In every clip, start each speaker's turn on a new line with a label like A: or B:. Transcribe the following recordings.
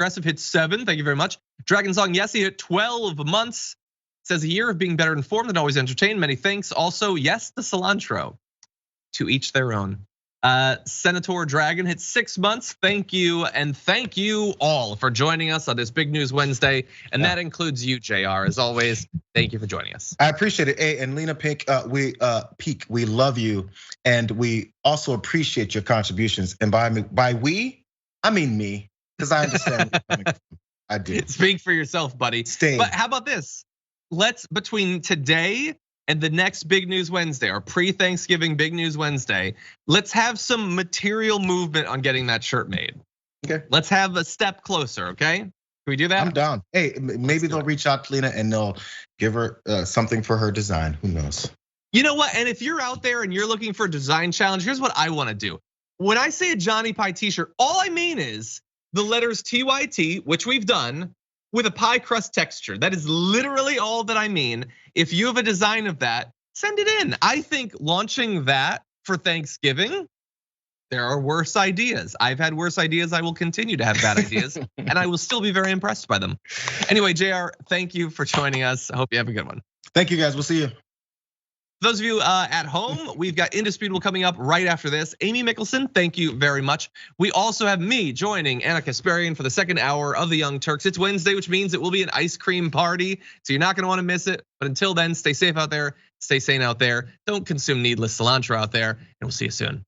A: Progressive hit 7. Thank you very much. Dragon Song Yessie hit 12 months. Says a year of being better informed and always entertained. Many thanks. Also, yes, the cilantro. To each their own. Senator Dragon hit 6 months. Thank you, and thank you all for joining us on this Big News Wednesday, and that includes you, JR. As always, thank you for joining us.
B: I appreciate it. Hey, and Lena Pink, we love you, and we also appreciate your contributions. And by we, I mean me, because I understand. I do.
A: Speak for yourself, buddy. But how about this? Let's, between today and the next Big News Wednesday, or pre-Thanksgiving Big News Wednesday, let's have some material movement on getting that shirt made.
B: Okay.
A: Let's have a step closer, okay? Can we do that?
B: I'm down. Hey, maybe they'll reach out to Lena and they'll give her something for her design. Who knows?
A: You know what? And if you're out there and you're looking for a design challenge, here's what I wanna do. When I say a Johnny Pie t-shirt, all I mean is the letters TYT, which we've done, with a pie crust texture. That is literally all that I mean. If you have a design of that, send it in. I think launching that for Thanksgiving, there are worse ideas. I've had worse ideas. I will continue to have bad ideas, and I will still be very impressed by them. Anyway, JR, thank you for joining us. I hope you have a good one.
B: Thank you, guys. We'll see you.
A: Those of you at home, we've got Indisputable coming up right after this. Amy Mickelson, thank you very much. We also have me joining Anna Kasparian for the second hour of the Young Turks. It's Wednesday, which means it will be an ice cream party, so you're not gonna wanna miss it. But until then, stay safe out there, stay sane out there. Don't consume needless cilantro out there, and we'll see you soon.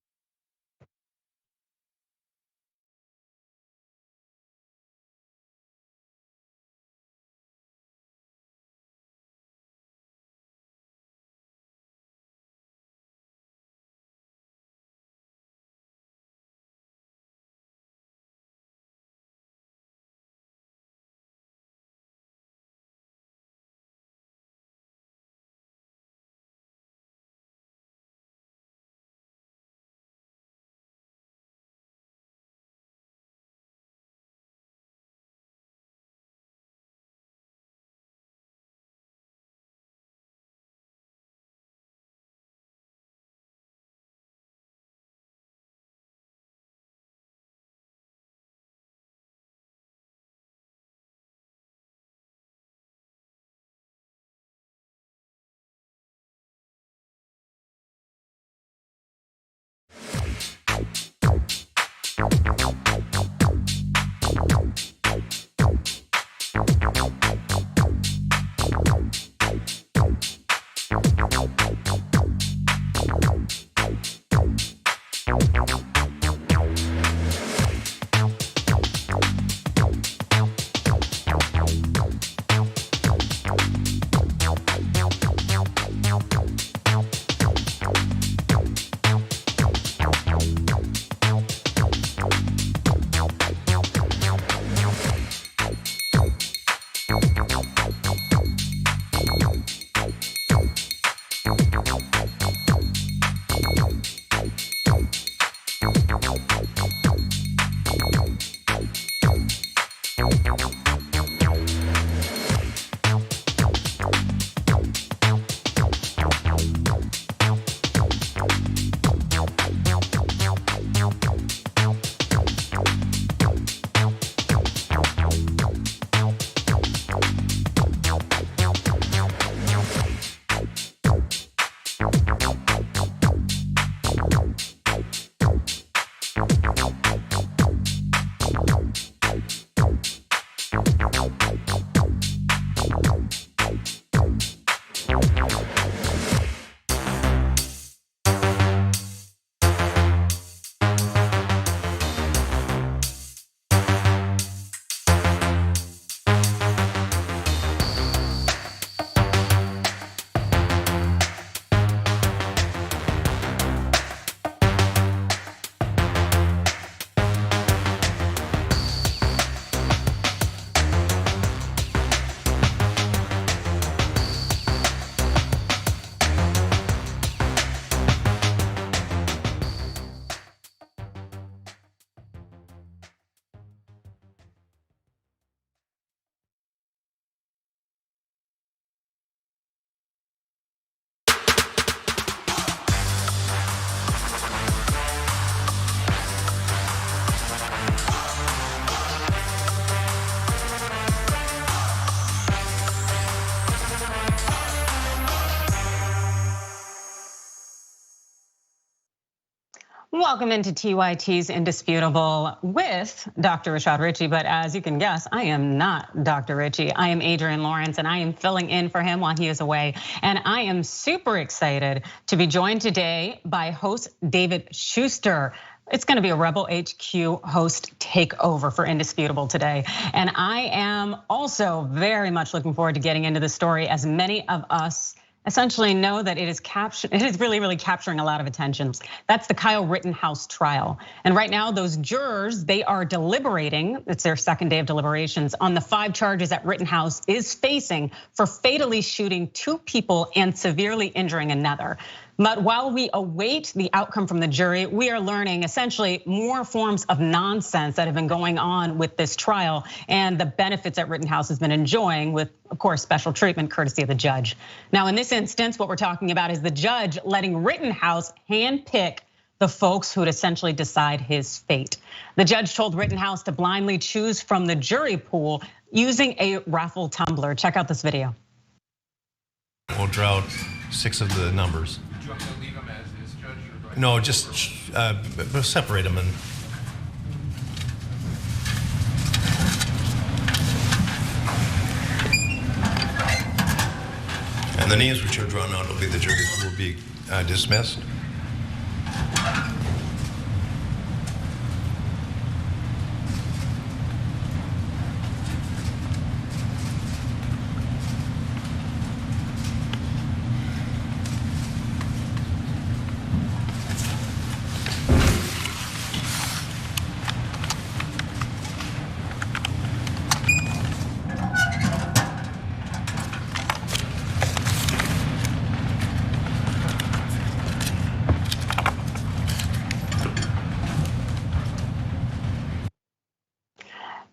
C: Welcome into TYT's Indisputable with Dr. Rashad Ritchie, but as you can guess, I am not Dr. Ritchie. I am Adrienne Lawrence, and I am filling in for him while he is away. And I am super excited to be joined today by host David Shuster. It's gonna be a Rebel HQ host takeover for Indisputable today. And I am also very much looking forward to getting into the story, as many of us essentially know that it is really capturing a lot of attention. That's the Kyle Rittenhouse trial. And right now, those jurors, they are deliberating, it's their second day of deliberations, on the 5 charges that Rittenhouse is facing for fatally shooting 2 people and severely injuring another. But while we await the outcome from the jury, we are learning essentially more forms of nonsense that have been going on with this trial and the benefits that Rittenhouse has been enjoying with, of course, special treatment courtesy of the judge. Now, in this instance, what we're talking about is the judge letting Rittenhouse handpick the folks who would essentially decide his fate. The judge told Rittenhouse to blindly choose from the jury pool using a Raffle tumbler. Check out this video.
D: We'll draw out 6 of the numbers.
E: Do you want me to leave them as is, Judge? Or
D: No, just separate them and. And the names which are drawn out will be the jury who will be dismissed.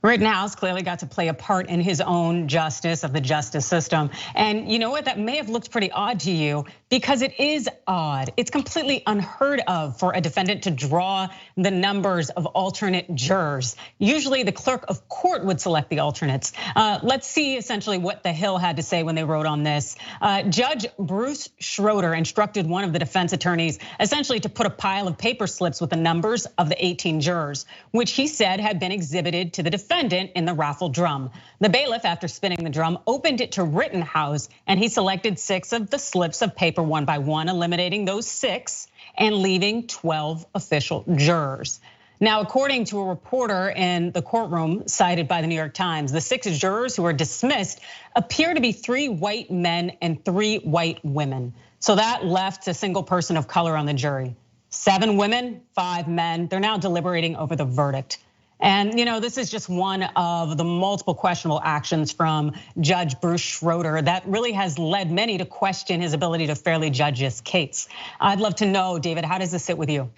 C: Rittenhouse clearly got to play a part in his own justice of the justice system. And you know what, that may have looked pretty odd to you because it is odd. It's completely unheard of for a defendant to draw the numbers of alternate jurors. Usually the clerk of court would select the alternates. Let's see essentially what the Hill had to say when they wrote on this. Judge Bruce Schroeder instructed one of the defense attorneys essentially to put a pile of paper slips with the numbers of the 18 jurors, which he said had been exhibited to the defendant in the raffle drum. The bailiff, after spinning the drum, opened it to Rittenhouse, and he selected 6 of the slips of paper one by one, eliminating those 6 and leaving 12 official jurors. Now, according to a reporter in the courtroom cited by the New York Times, the 6 jurors who were dismissed appear to be 3 white men and 3 white women. So that left a single person of color on the jury. 7 women, 5 men. They're now deliberating over the verdict. And this is just one of the multiple questionable actions from Judge Bruce Schroeder that really has led many to question his ability to fairly judge this case. I'd love to know, David, how does this sit with you?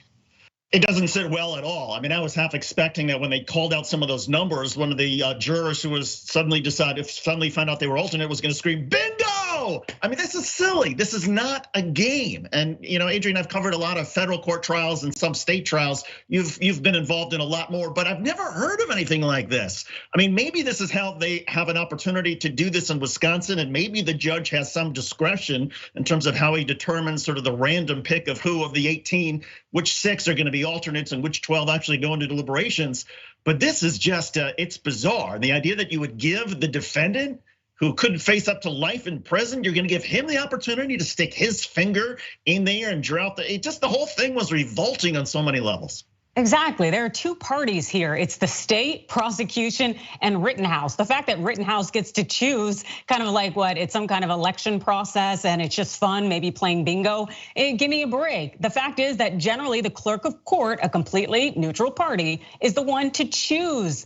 F: It doesn't sit well at all. I mean, I was half expecting that when they called out some of those numbers, one of the jurors who was suddenly found out they were alternate was going to scream, "Bingo!" I mean, this is silly. This is not a game. And Adrienne, I've covered a lot of federal court trials and some state trials. You've been involved in a lot more, but I've never heard of anything like this. I mean, maybe this is how they have an opportunity to do this in Wisconsin, and maybe the judge has some discretion in terms of how he determines sort of the random pick of who of the 18, which 6 are going to be alternates and which 12 actually go into deliberations. But this is just, it's bizarre. The idea that you would give the defendant who couldn't face up to life in prison, you're gonna give him the opportunity to stick his finger in there and draw out the whole thing was revolting on so many levels.
C: Exactly, there are 2 parties here. It's the state prosecution and Rittenhouse. The fact that Rittenhouse gets to choose kind of like what, it's some kind of election process and it's just fun, maybe playing bingo. Give me a break. The fact is that generally the clerk of court, a completely neutral party, is the one to choose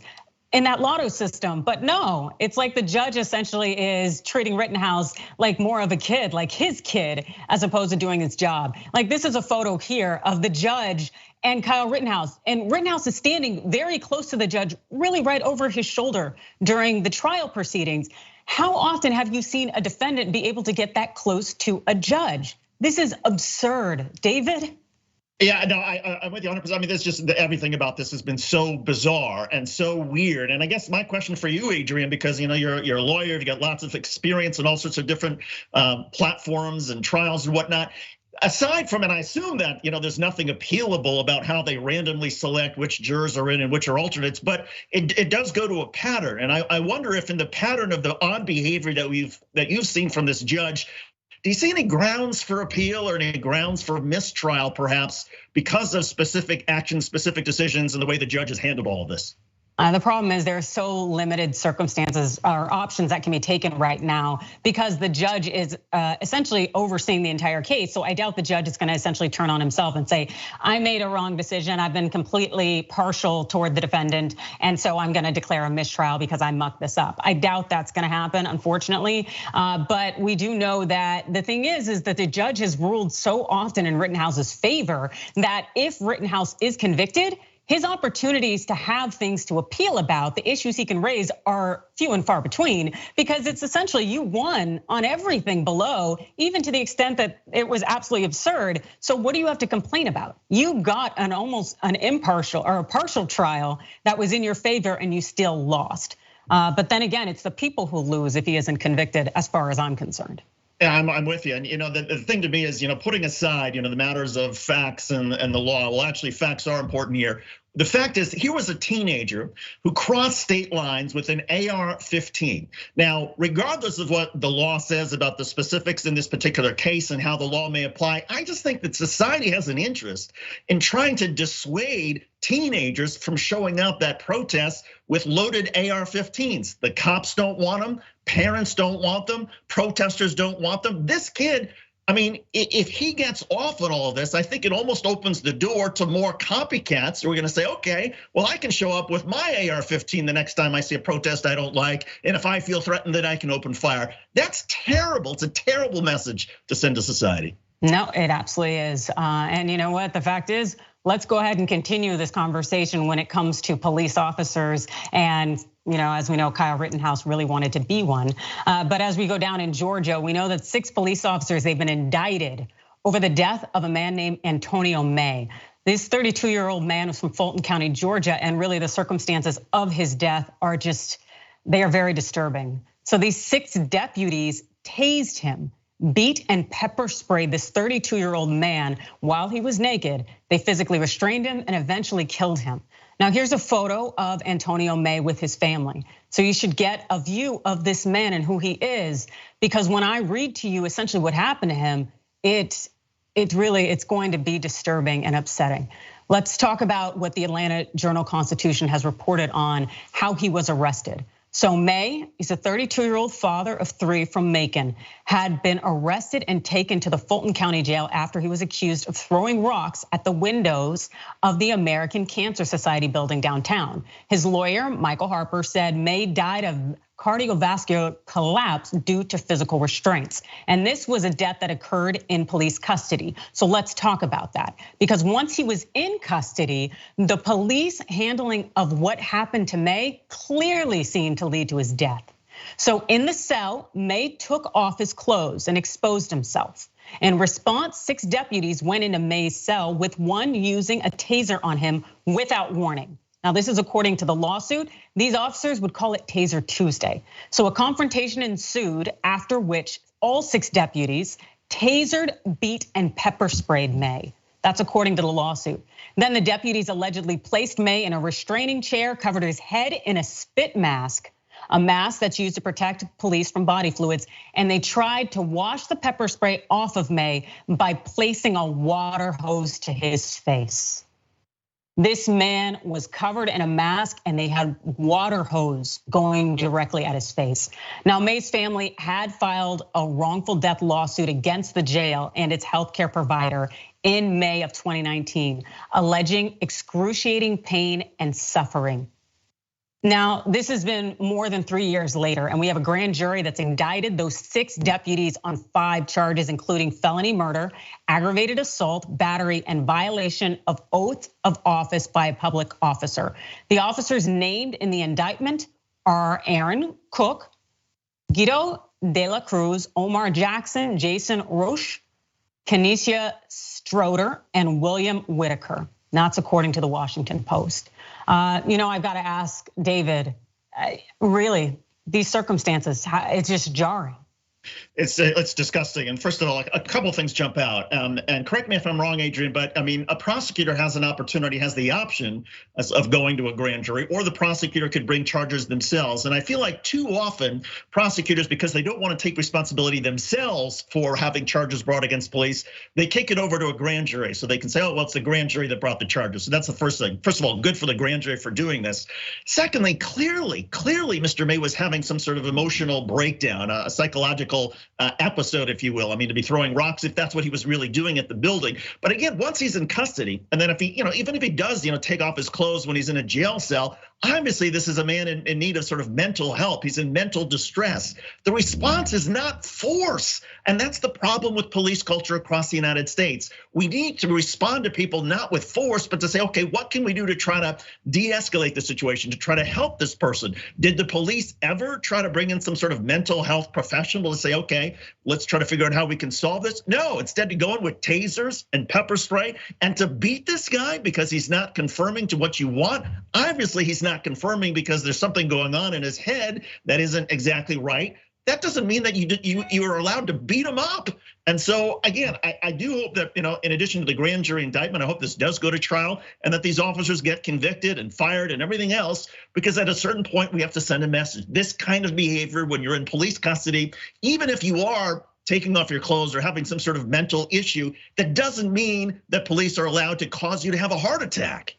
C: in that lotto system. But no, it's like the judge essentially is treating Rittenhouse like more of a kid, like his kid, as opposed to doing his job. Like this is a photo here of the judge and Kyle Rittenhouse. And Rittenhouse is standing very close to the judge, really right over his shoulder during the trial proceedings. How often have you seen a defendant be able to get that close to a judge? This is absurd, David.
F: Yeah, no, I'm with you 100%. I mean, there's just everything about this has been so bizarre and so weird. And I guess my question for you, Adrienne, because you're a lawyer, you've got lots of experience in all sorts of different platforms and trials and whatnot. aside from, and I assume that, there's nothing appealable about how they randomly select which jurors are in and which are alternates, but it does go to a pattern. And I wonder if in the pattern of the odd behavior that you've seen from this judge, do you see any grounds for appeal or any grounds for mistrial, perhaps, because of specific actions, specific decisions, and the way the judge has handled all of this?
C: The problem is there are so limited circumstances or options that can be taken right now because the judge is essentially overseeing the entire case. So I doubt the judge is going to essentially turn on himself and say, I made a wrong decision. I've been completely partial toward the defendant. And so I'm going to declare a mistrial because I mucked this up. I doubt that's going to happen, unfortunately. But we do know that the thing is that the judge has ruled so often in Rittenhouse's favor that if Rittenhouse is convicted, his opportunities to have things to appeal about, the issues he can raise are few and far between because it's essentially you won on everything below, even to the extent that it was absolutely absurd. So what do you have to complain about? You got an almost an impartial or a partial trial that was in your favor and you still lost. But then again, it's the people who lose if he isn't convicted as far as I'm concerned.
F: Yeah, I'm with you. And the thing to me is, putting aside, the matters of facts and the law. Well, actually, facts are important here. The fact is, here was a teenager who crossed state lines with an AR-15. Now, regardless of what the law says about the specifics in this particular case and how the law may apply, I just think that society has an interest in trying to dissuade teenagers from showing up at protests with loaded AR-15s. The cops don't want them, parents don't want them, protesters don't want them. This kid, I mean, if he gets off on all of this, I think it almost opens the door to more copycats who are gonna say, okay, well, I can show up with my AR-15 the next time I see a protest I don't like. And if I feel threatened, then I can open fire. That's terrible. It's a terrible message to send to society.
C: No, it absolutely is. And you know what? The fact is, let's go ahead and continue this conversation when it comes to police officers. And as we know, Kyle Rittenhouse really wanted to be one. But as we go down in Georgia, we know that 6 police officers, they've been indicted over the death of a man named Antonio May. This 32-year-old man was from Fulton County, Georgia, and really the circumstances of his death are they are very disturbing. So these 6 deputies tased him, beat and pepper sprayed this 32-year-old man while he was naked. They physically restrained him and eventually killed him. Now here's a photo of Antonio May with his family. So you should get a view of this man and who he is, because when I read to you essentially what happened to him, it's going to be disturbing and upsetting. Let's talk about what the Atlanta Journal-Constitution has reported on how he was arrested. So May, he's a 32-year-old father of 3 from Macon, had been arrested and taken to the Fulton County Jail after he was accused of throwing rocks at the windows of the American Cancer Society building downtown. His lawyer, Michael Harper, said May died of cardiovascular collapse due to physical restraints. And this was a death that occurred in police custody. So let's talk about that. Because once he was in custody, the police handling of what happened to May clearly seemed to lead to his death. So in the cell, May took off his clothes and exposed himself. In response, 6 deputies went into May's cell, with one using a taser on him without warning. Now, this is according to the lawsuit. These officers would call it Taser Tuesday. So a confrontation ensued, after which all 6 deputies tasered, beat, and pepper sprayed May. That's according to the lawsuit. Then the deputies allegedly placed May in a restraining chair, covered his head in a spit mask, a mask that's used to protect police from body fluids, and they tried to wash the pepper spray off of May by placing a water hose to his face. This man was covered in a mask and they had water hose going directly at his face. Now, May's family had filed a wrongful death lawsuit against the jail and its healthcare provider in May of 2019, alleging excruciating pain and suffering. Now, this has been more than 3 years later, and we have a grand jury that's indicted those 6 deputies on 5 charges, including felony murder, aggravated assault, battery, and violation of oath of office by a public officer. The officers named in the indictment are Aaron Cook, Guido De La Cruz, Omar Jackson, Jason Roche, Kenesha Stroder, and William Whitaker. That's according to the Washington Post. I've got to ask David, really, these circumstances, it's just jarring.
F: It's disgusting. And first of all, a couple of things jump out. And correct me if I'm wrong, Adrienne, but I mean, a prosecutor has an opportunity, has the option of going to a grand jury, or the prosecutor could bring charges themselves. And I feel like too often prosecutors, because they don't want to take responsibility themselves for having charges brought against police, they kick it over to a grand jury so they can say, oh, well, it's the grand jury that brought the charges. So that's the first thing. First of all, good for the grand jury for doing this. Secondly, clearly, Mr. May was having some sort of emotional breakdown, a psychological episode, if you will. I mean, to be throwing rocks, if that's what he was really doing at the building. But again, once he's in custody, and then if he, even if he does, take off his clothes when he's in a jail cell, obviously this is a man in need of sort of mental help. He's in mental distress. The response is not force. And that's the problem with police culture across the United States. We need to respond to people not with force, but to say, okay, what can we do to try to de-escalate the situation, to try to help this person? Did the police ever try to bring in some sort of mental health professional to say, okay, let's try to figure out how we can solve this? No, instead to go in with tasers and pepper spray and to beat this guy because he's not conforming to what you want. Obviously, he's not confirming because there's something going on in his head that isn't exactly right. That doesn't mean that you are allowed to beat him up. And so again, I do hope that, in addition to the grand jury indictment, I hope this does go to trial and that these officers get convicted and fired and everything else, because at a certain point we have to send a message. This kind of behavior when you're in police custody, even if you are taking off your clothes or having some sort of mental issue, that doesn't mean that police are allowed to cause you to have a heart attack.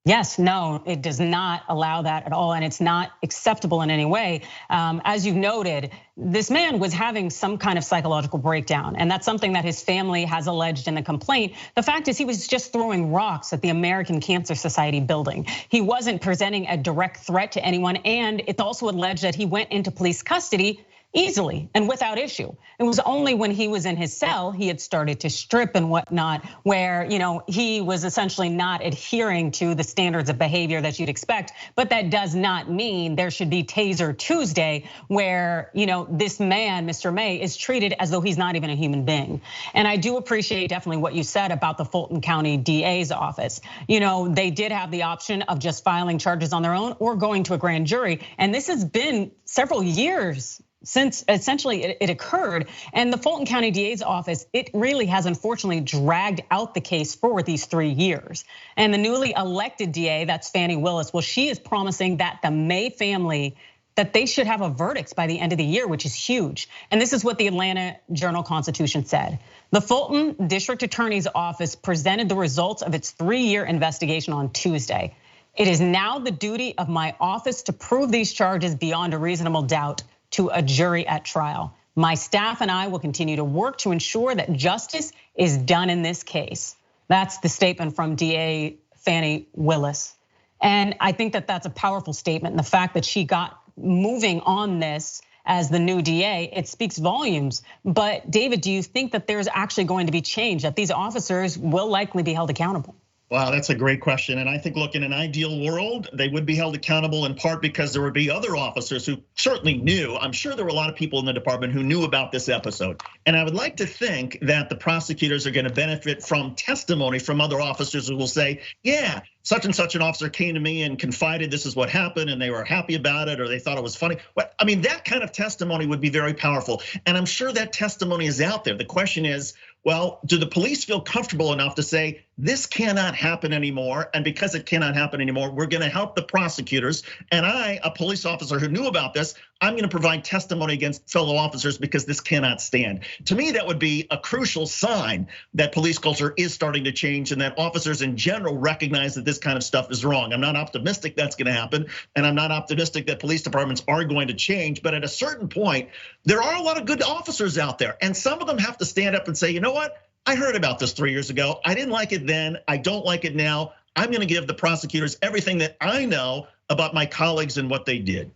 C: Yes, no, it does not allow that at all, and it's not acceptable in any way. As you've noted, this man was having some kind of psychological breakdown, and that's something that his family has alleged in the complaint. The fact is he was just throwing rocks at the American Cancer Society building. He wasn't presenting a direct threat to anyone, and it's also alleged that he went into police custody easily and without issue. It was only when he was in his cell, he had started to strip and whatnot, where he was essentially not adhering to the standards of behavior that you'd expect. But that does not mean there should be Taser Tuesday, where this man, Mr. May, is treated as though he's not even a human being. And I do appreciate definitely what you said about the Fulton County DA's office. They did have the option of just filing charges on their own or going to a grand jury. And this has been several years since essentially it occurred. And the Fulton County DA's office, it really has unfortunately dragged out the case for these 3 years. And the newly elected DA, that's Fani Willis, well, she is promising that the May family, that they should have a verdict by the end of the year, which is huge. And this is what the Atlanta Journal-Constitution said. The Fulton District Attorney's Office presented the results of its 3-year investigation on Tuesday. It is now the duty of my office to prove these charges beyond a reasonable doubt to a jury at trial. My staff and I will continue to work to ensure that justice is done in this case. That's the statement from DA Fani Willis. And I think that that's a powerful statement. And the fact that she got moving on this as the new DA, it speaks volumes. But David, do you think that there's actually going to be change, that these officers will likely be held accountable?
F: Wow, that's a great question. And I think, look, in an ideal world, they would be held accountable in part because there would be other officers who certainly knew. I'm sure there were a lot of people in the department who knew about this episode. And I would like to think that the prosecutors are going to benefit from testimony from other officers who will say, yeah, such and such an officer came to me and confided this is what happened and they were happy about it or they thought it was funny. But I mean, that kind of testimony would be very powerful. And I'm sure that testimony is out there. The question is, well, do the police feel comfortable enough to say this cannot happen anymore? And because it cannot happen anymore, we're gonna help the prosecutors. And I, a police officer who knew about this, I'm gonna provide testimony against fellow officers because this cannot stand. To me, that would be a crucial sign that police culture is starting to change and that officers in general recognize that this kind of stuff is wrong. I'm not optimistic that's gonna happen. And I'm not optimistic that police departments are going to change. But at a certain point, there are a lot of good officers out there. And some of them have to stand up and say, you know what? I heard about this 3 years ago. I didn't like it then. I don't like it now. I'm gonna give the prosecutors everything that I know about my colleagues and what they did.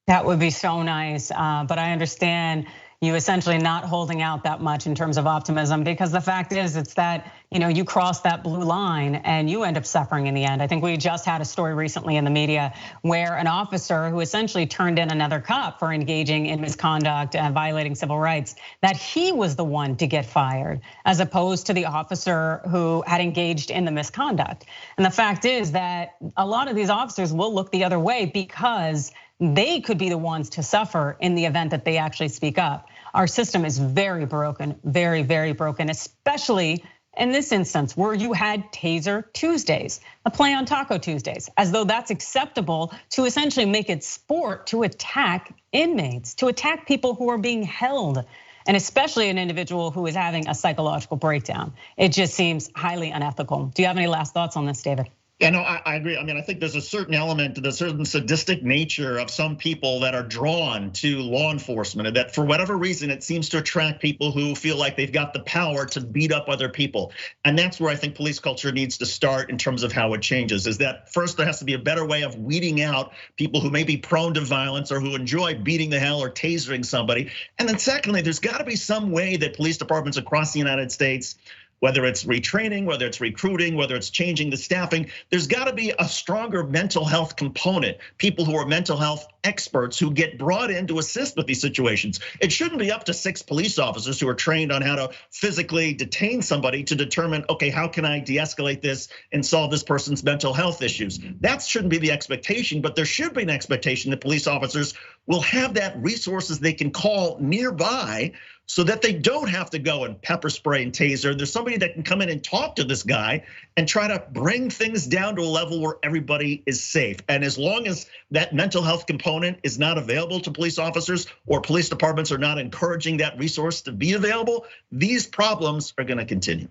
C: That would be so nice, but I understand you essentially not holding out that much in terms of optimism, because the fact is it's that you cross that blue line and you end up suffering in the end. I think we just had a story recently in the media where an officer who essentially turned in another cop for engaging in misconduct and violating civil rights, that he was the one to get fired, as opposed to the officer who had engaged in the misconduct. And the fact is that a lot of these officers will look the other way because they could be the ones to suffer in the event that they actually speak up. Our system is very broken, very, very broken, especially in this instance where you had Taser Tuesdays, a play on Taco Tuesdays, as though that's acceptable to essentially make it sport to attack inmates, to attack people who are being held, and especially an individual who is having a psychological breakdown. It just seems highly unethical. Do you have any last thoughts on this, David?
F: Yeah, no, I agree. I mean, I think there's a certain element to the certain sadistic nature of some people that are drawn to law enforcement, and that for whatever reason, it seems to attract people who feel like they've got the power to beat up other people. And that's where I think police culture needs to start in terms of how it changes, is that first there has to be a better way of weeding out people who may be prone to violence or who enjoy beating the hell or tasering somebody. And then secondly, there's gotta be some way that police departments across the United States, whether it's retraining, whether it's recruiting, whether it's changing the staffing, there's gotta be a stronger mental health component. People who are mental health experts who get brought in to assist with these situations. It shouldn't be up to 6 police officers who are trained on how to physically detain somebody to determine, okay, how can I de-escalate this and solve this person's mental health issues? That shouldn't be the expectation, but there should be an expectation that police officers will have that resources they can call nearby so that they don't have to go and pepper spray and taser. There's somebody that can come in and talk to this guy and try to bring things down to a level where everybody is safe. And as long as that mental health component is not available to police officers, or police departments are not encouraging that resource to be available, these problems are gonna continue.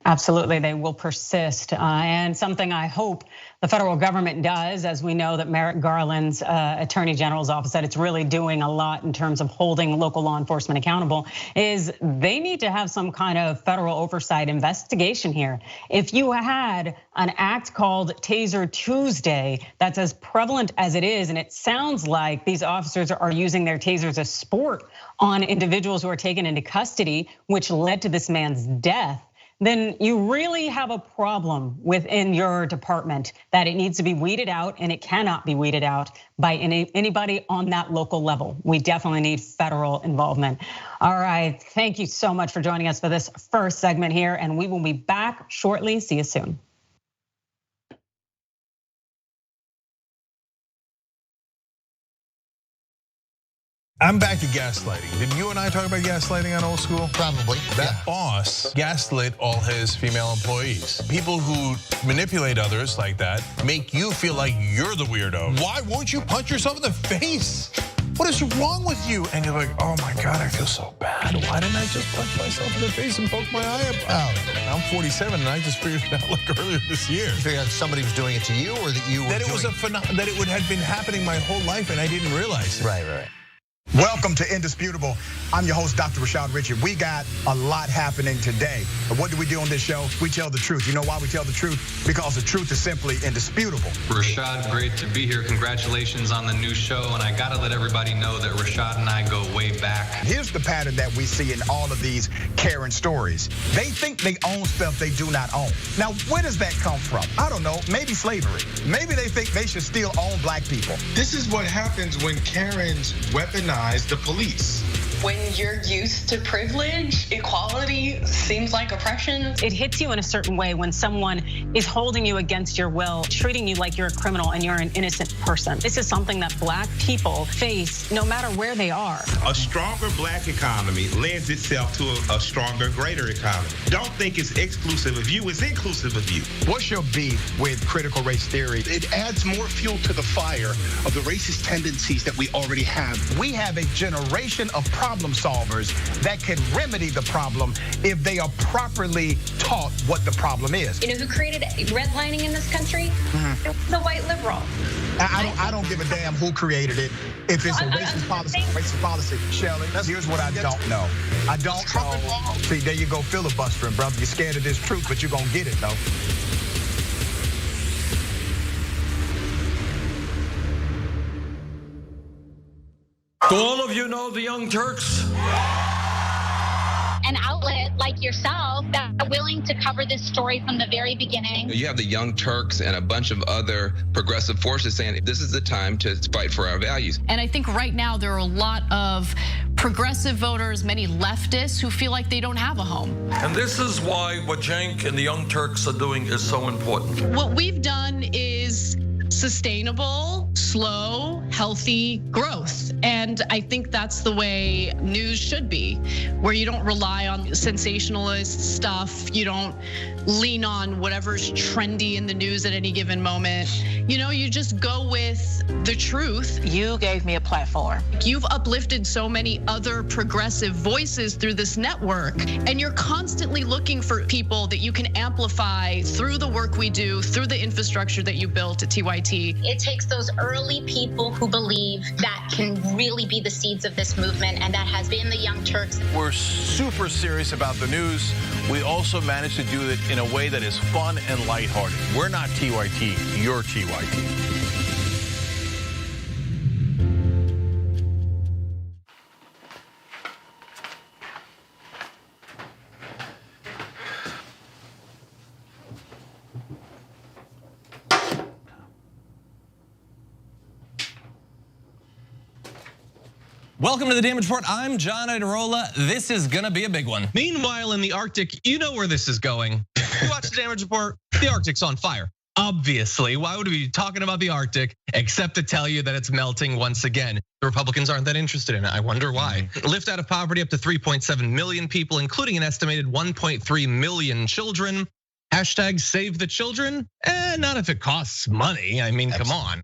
C: Absolutely, they will persist. And something I hope the federal government does, as we know that Merrick Garland's Attorney General's office said it's really doing a lot in terms of holding local law enforcement accountable, is they need to have some kind of federal oversight investigation here. If you had an act called Taser Tuesday that's as prevalent as it is, and it sounds like these officers are using their tasers as sport on individuals who are taken into custody, which led to this man's death, then you really have a problem within your department that it needs to be weeded out, and it cannot be weeded out by anybody on that local level. We definitely need federal involvement. All right, thank you so much for joining us for this first segment here, and we will be back shortly. See you soon.
G: I'm back to gaslighting. Did you and I talk about gaslighting on Old School?
H: Probably.
G: That boss gaslit all his female employees. People who manipulate others like that make you feel like you're the weirdo. Why won't you punch yourself in the face? What is wrong with you? And you're like, oh my God, I feel so bad. Why didn't I just punch myself in the face and poke my eye out? I'm 47 and I just figured it out like earlier this year.
H: You figured out somebody was doing it to you, or that you were
G: that it was that it would have been happening my whole life and I didn't realize it.
H: Right.
I: Welcome to Indisputable. I'm your host, Dr. Rashad Richard. We got a lot happening today. And what do we do on this show? We tell the truth. You know why we tell the truth? Because the truth is simply indisputable.
E: Rashad, great to be here. Congratulations on the new show. And I gotta let everybody know that Rashad and I go way back.
I: Here's the pattern that we see in all of these Karen stories. They think they own stuff they do not own. Now, where does that come from? I don't know, maybe slavery. Maybe they think they should still own black people.
J: This is what happens when Karens weaponize the police.
K: When you're used to privilege, equality seems like oppression.
C: It hits you in a certain way when someone is holding you against your will, treating you like you're a criminal and you're an innocent person. This is something that black people face no matter where they are.
L: A stronger black economy lends itself to a stronger, greater economy. Don't think it's exclusive of you, it's inclusive of you.
I: What's your beef with critical race theory?
M: It adds more fuel to the fire of the racist tendencies that we already have.
I: We have a generation of problem solvers that can remedy the problem if they are properly taught what the problem is.
N: You know who created redlining in this country? It was the white liberal.
I: I don't give a damn who created it. If it's a racist policy, Shelley, here's what I don't know. I don't know. See, there you go filibustering, brother. You're scared of this truth, but you're gonna get it though.
O: Do all of you know the Young Turks?
P: An outlet like yourself that are willing to cover this story from the very beginning.
Q: You have the Young Turks and a bunch of other progressive forces saying this is the time to fight for our values.
R: And I think right now there are a lot of progressive voters, many leftists who feel like they don't have a home.
O: And this is why what Cenk and the Young Turks are doing is so important.
R: What we've done is sustainable, slow, healthy growth. And I think that's the way news should be, where you don't rely on sensationalist stuff. You don't lean on whatever's trendy in the news at any given moment. You just go with the truth.
S: You gave me a platform.
R: You've uplifted so many other progressive voices through this network, and you're constantly looking for people that you can amplify through the work we do, through the infrastructure that you built at TYT.
P: It takes those early people who believe that can really be the seeds of this movement, and that has been the Young Turks.
G: We're super serious about the news. We also managed to do it in a way that is fun and lighthearted. We're not TYT, you're TYT.
T: Welcome to the Damage Report. I'm John Idarola. This is gonna be a big one.
A: Meanwhile, in the Arctic, you know where this is going. You watch the Damage Report, the Arctic's on fire. Obviously, why would we be talking about the Arctic except to tell you that it's melting once again? The Republicans aren't that interested in it. I wonder why. Lift out of poverty up to 3.7 million people, including an estimated 1.3 million children. Hashtag save the children? Not if it costs money. I mean, come on.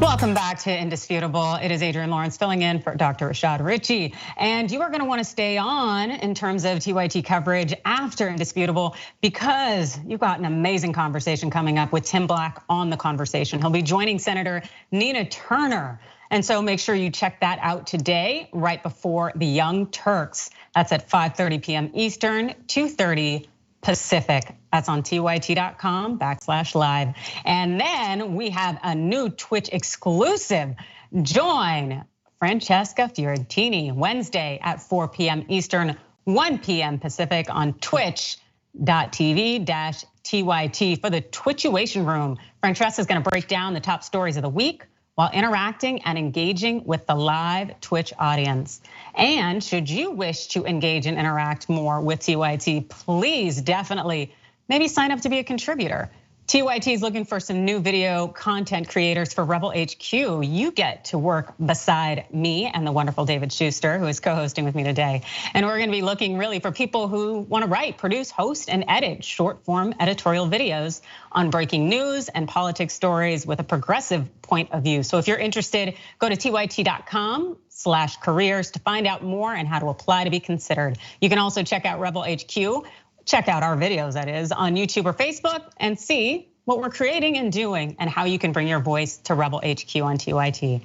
C: Welcome back to Indisputable. It is Adrienne Lawrence filling in for Dr. Rashad Ritchie. And you are gonna wanna stay on in terms of TYT coverage after Indisputable, because you've got an amazing conversation coming up with Tim Black on The Conversation. He'll be joining Senator Nina Turner. And so make sure you check that out today, right before the Young Turks. That's at 5:30 p.m. Eastern, 2:30 Pacific. That's on tyt.com/live. And then we have a new Twitch exclusive. Join Francesca Fiorentini Wednesday at 4 p.m. Eastern, 1 p.m. Pacific on twitch.tv/TYT for the Twitchuation Room. Francesca is gonna break down the top stories of the week while interacting and engaging with the live Twitch audience. And should you wish to engage and interact more with TYT, please definitely maybe sign up to be a contributor. TYT is looking for some new video content creators for Rebel HQ. You get to work beside me and the wonderful David Shuster, who is co-hosting with me today. And we're gonna be looking really for people who wanna write, produce, host, and edit short form editorial videos on breaking news and politics stories with a progressive point of view. So if you're interested, go to tyt.com/careers to find out more and how to apply to be considered. You can also check out Rebel HQ. Check out our videos, that is, on YouTube or Facebook, and see what we're creating and doing and how you can bring your voice to Rebel HQ on TYT.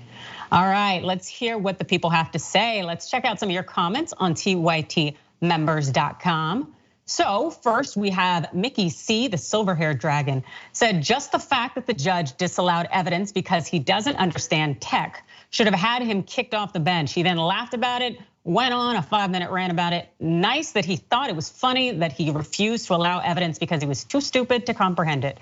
C: All right, let's hear what the people have to say. Let's check out some of your comments on tytmembers.com. So first we have Mickey C, the silver-haired dragon, said just the fact that the judge disallowed evidence because he doesn't understand tech should have had him kicked off the bench. He then laughed about it, went on a 5-minute rant about it. Nice that he thought it was funny that he refused to allow evidence because he was too stupid to comprehend it.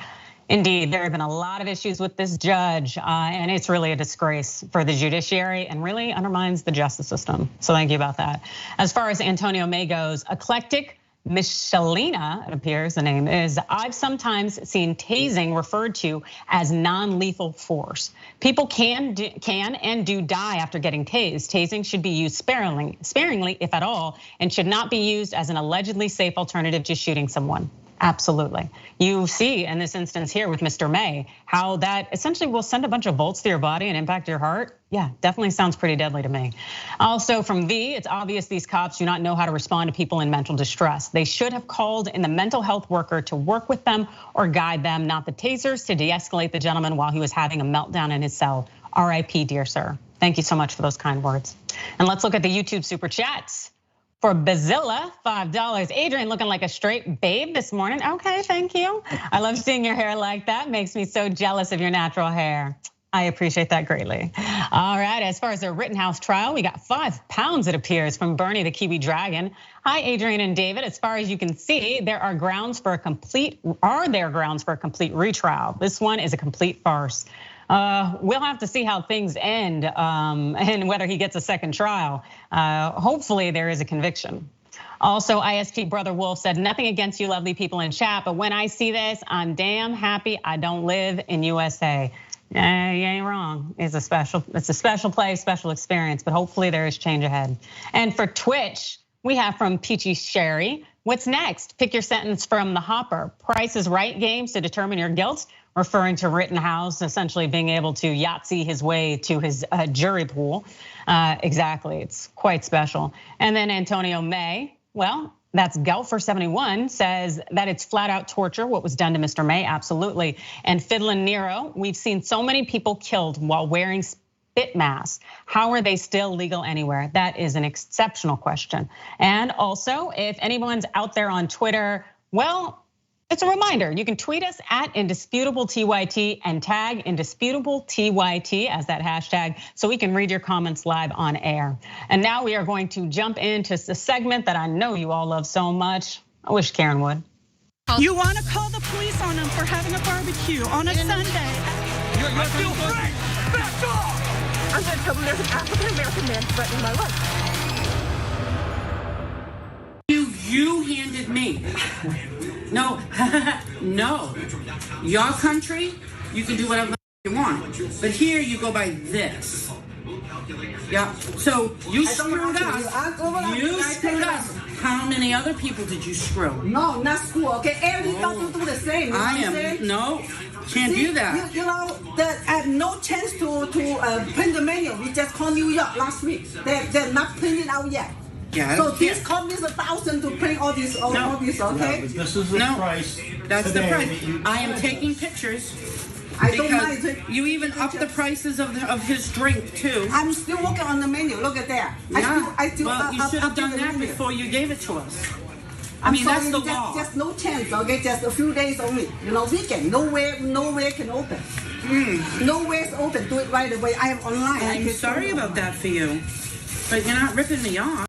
C: Indeed, there have been a lot of issues with this judge, and it's really a disgrace for the judiciary and really undermines the justice system. So thank you about that. As far as Antonio May goes, eclectic Michelina, it appears the name is, I've sometimes seen tasing referred to as non-lethal force. People can and do die after getting tased. Tasing should be used sparingly, if at all, and should not be used as an allegedly safe alternative to shooting someone. Absolutely. You see in this instance here with Mr. May, how that essentially will send a bunch of volts to your body and impact your heart. Yeah, definitely sounds pretty deadly to me. Also from V, it's obvious these cops do not know how to respond to people in mental distress. They should have called in the mental health worker to work with them or guide them, not the tasers to de-escalate the gentleman while he was having a meltdown in his cell. RIP, dear sir. Thank you so much for those kind words. And let's look at the YouTube super chats. For Bazilla, $5. Adrienne looking like a straight babe this morning. Okay, thank you. I love seeing your hair like that. Makes me so jealous of your natural hair. I appreciate that greatly. All right, as far as the Rittenhouse trial, we got 5 pounds, it appears, from Bernie the Kiwi Dragon. Hi, Adrienne and David. As far as you can see, there are grounds for a complete retrial. This one is a complete farce. We'll have to see how things end and whether he gets a second trial. Hopefully there is a conviction. Also, ISP Brother Wolf said, nothing against you lovely people in chat, but when I see this, I'm damn happy I don't live in USA. You ain't wrong. It's a special place, special experience, but hopefully there is change ahead. And for Twitch, we have from Peachy Sherry, what's next? Pick your sentence from the hopper. Price is Right games to determine your guilt, referring to Rittenhouse essentially being able to Yahtzee his way to his jury pool. Exactly, it's quite special. And then Antonio May, well, that's Gelfer71 says that it's flat out torture, what was done to Mr. May, absolutely. And Fiddlin' Nero, we've seen so many people killed while wearing spit masks. How are they still legal anywhere? That is an exceptional question. And also, if anyone's out there on Twitter, well, it's a reminder, you can tweet us at IndisputableTYT and tag IndisputableTYT as that hashtag so we can read your comments live on air. And now we are going to jump into the segment that I know you all love so much. I wish Karen would.
S: You want to call the police on them for having a barbecue on a Sunday.
O: I feel free! Back off!
S: I'm going to tell there's an African-American man threatening my life.
U: You handed me. No, no. Your country, you can do whatever you want. But here you go by this. Yeah, so you screwed us. You screwed us. How many other people did you screw?
S: No, not screw, okay? Every doctor do the same.
U: No, can't do that.
S: You know, that I have no chance to print the menu. We just called New York last week. They're not printing out yet.
U: Yeah,
S: so this cost me $1,000 to print all these, okay?
U: No,
J: this is the price.
U: That's the price. I am taking pictures.
S: I don't mind.
U: You even upped the prices of his drink too.
S: I'm still working on the menu. Look at that.
U: Yeah.
S: I still.
U: Well, you should have done that before you gave it to us.
S: I
U: mean, that's the law.
S: Just no chance. Okay, just a few days only. You know, weekend. Nowhere can open. Nowhere's open. Do it right away. I am online.
U: I'm sorry about that for you, but you're not ripping me off.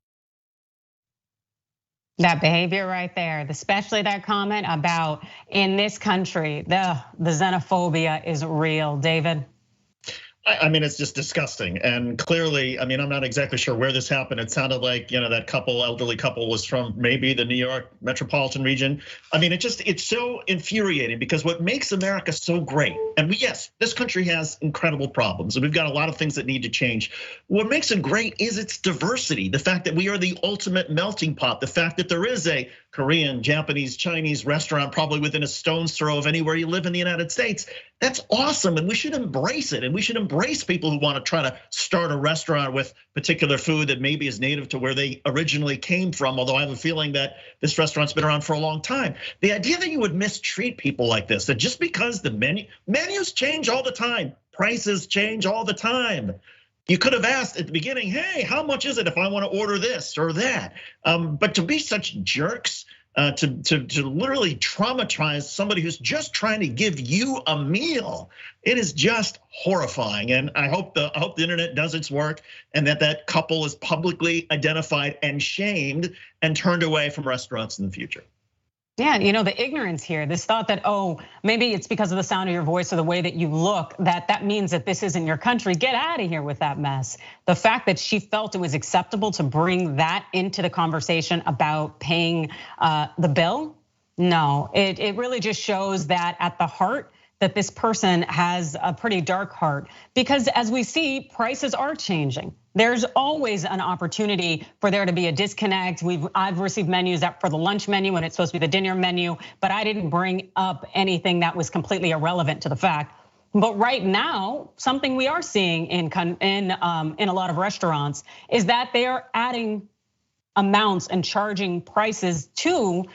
C: That behavior right there, especially that comment about in this country, the xenophobia is real, David.
F: I mean, it's just disgusting. And clearly, I mean, I'm not exactly sure where this happened. It sounded like, that elderly couple was from maybe the New York metropolitan region. I mean, it's so infuriating because what makes America so great, and yes, this country has incredible problems and we've got a lot of things that need to change. What makes it great is its diversity. The fact that we are the ultimate melting pot, the fact that there is a Korean, Japanese, Chinese restaurant probably within a stone's throw of anywhere you live in the United States. That's awesome, and we should embrace it. And we should embrace people who want to try to start a restaurant with particular food that maybe is native to where they originally came from. Although I have a feeling that this restaurant's been around for a long time. The idea that you would mistreat people like this, that just because the menus change all the time, prices change all the time. You could have asked at the beginning, hey, how much is it if I want to order this or that? But to be such jerks, to literally traumatize somebody who's just trying to give you a meal, it is just horrifying. And I hope the internet does its work and that couple is publicly identified and shamed and turned away from restaurants in the future.
C: Yeah, the ignorance here, this thought that, maybe it's because of the sound of your voice or the way that you look, that means that this isn't your country. Get out of here with that mess. The fact that she felt it was acceptable to bring that into the conversation about paying the bill, no, it really just shows that at the heart, that this person has a pretty dark heart, because as we see, prices are changing. There's always an opportunity for there to be a disconnect. I've received menus that for the lunch menu when it's supposed to be the dinner menu, but I didn't bring up anything that was completely irrelevant to the fact. But right now, something we are seeing in a lot of restaurants is that they are adding amounts and charging prices to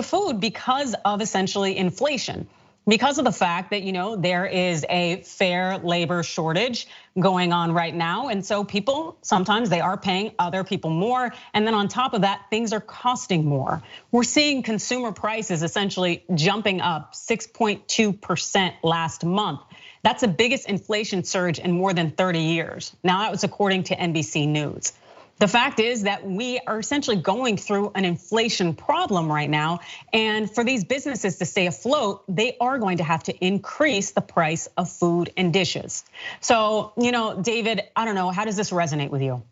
C: food because of essentially inflation. because of the fact that, there is a fair labor shortage going on right now. And so people, sometimes they are paying other people more. And then on top of that, things are costing more. We're seeing consumer prices essentially jumping up 6.2% last month. That's the biggest inflation surge in more than 30 years. Now, that was according to NBC News. The fact is that we are essentially going through an inflation problem right now. And for these businesses to stay afloat, they are going to have to increase the price of food and dishes. So, David, I don't know, how does this resonate with you?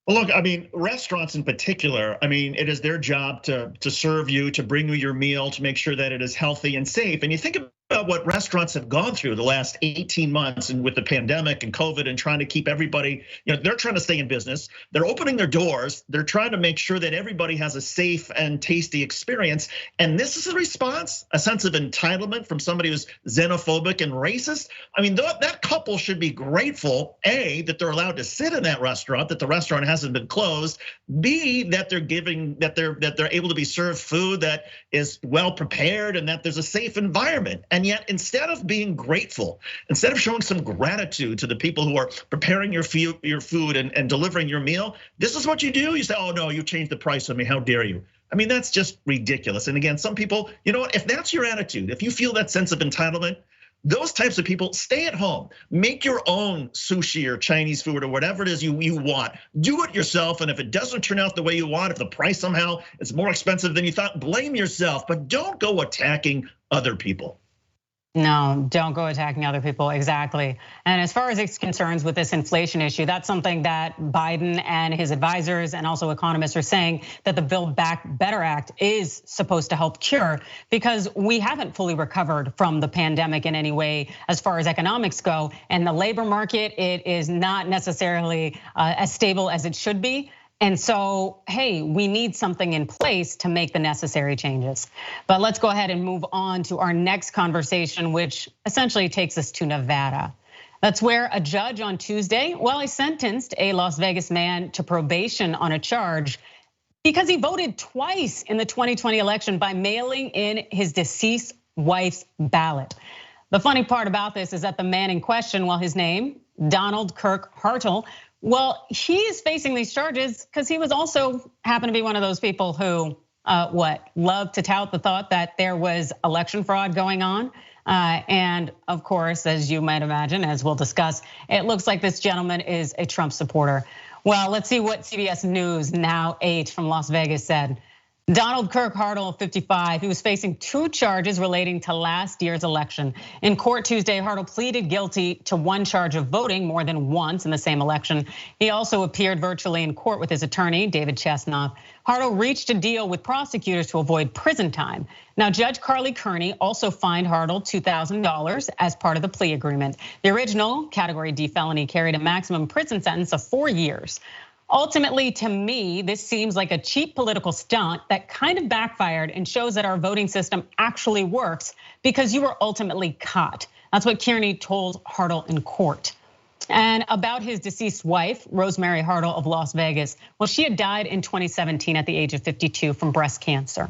F: Well, look, I mean, restaurants in particular, I mean, it is their job to serve you, to bring you your meal, to make sure that it is healthy and safe. And you think about what restaurants have gone through the last 18 months and with the pandemic and COVID and trying to keep everybody, they're trying to stay in business. They're opening their doors. They're trying to make sure that everybody has a safe and tasty experience. And this is a response, a sense of entitlement from somebody who's xenophobic and racist. I mean, that couple should be grateful, A, that they're allowed to sit in that restaurant, that the restaurant hasn't been closed, B, that they're able to be served food that is well prepared and that there's a safe environment. And yet, instead of being grateful, instead of showing some gratitude to the people who are preparing your food and delivering your meal, this is what you do. You say, oh no, you changed the price on me, how dare you? I mean, that's just ridiculous. And again, some people, you know what, if that's your attitude, if you feel that sense of entitlement, those types of people, stay at home, make your own sushi or Chinese food or whatever it is you want. Do it yourself, and if it doesn't turn out the way you want, if the price somehow is more expensive than you thought, blame yourself, but don't go attacking other people.
C: No, don't go attacking other people, exactly. And as far as it's concerns with this inflation issue, that's something that Biden and his advisors and also economists are saying that the Build Back Better Act is supposed to help cure, because we haven't fully recovered from the pandemic in any way as far as economics go. And the labor market, it is not necessarily as stable as it should be. And so, hey, we need something in place to make the necessary changes. But let's go ahead and move on to our next conversation, which essentially takes us to Nevada. That's where a judge on Tuesday, he sentenced a Las Vegas man to probation on a charge because he voted twice in the 2020 election by mailing in his deceased wife's ballot. The funny part about this is that the man in question, his name, Donald Kirk Hartle, he is facing these charges because he was also happened to be one of those people who, love to tout the thought that there was election fraud going on. And of course, as you might imagine, as we'll discuss, it looks like this gentleman is a Trump supporter. Well, let's see what CBS News Now 8 from Las Vegas said. Donald Kirk Hartle, 55, he was facing 2 charges relating to last year's election. In court Tuesday, Hartle pleaded guilty to 1 charge of voting more than once in the same election. He also appeared virtually in court with his attorney, David Chestnut. Hartle reached a deal with prosecutors to avoid prison time. Now, Judge Carly Kearney also fined Hartle $2,000 as part of the plea agreement. The original Category D felony carried a maximum prison sentence of 4 years. Ultimately, to me, this seems like a cheap political stunt that kind of backfired and shows that our voting system actually works because you were ultimately caught. That's what Kearney told Hartle in court. And about his deceased wife, Rosemary Hartle of Las Vegas, she had died in 2017 at the age of 52 from breast cancer.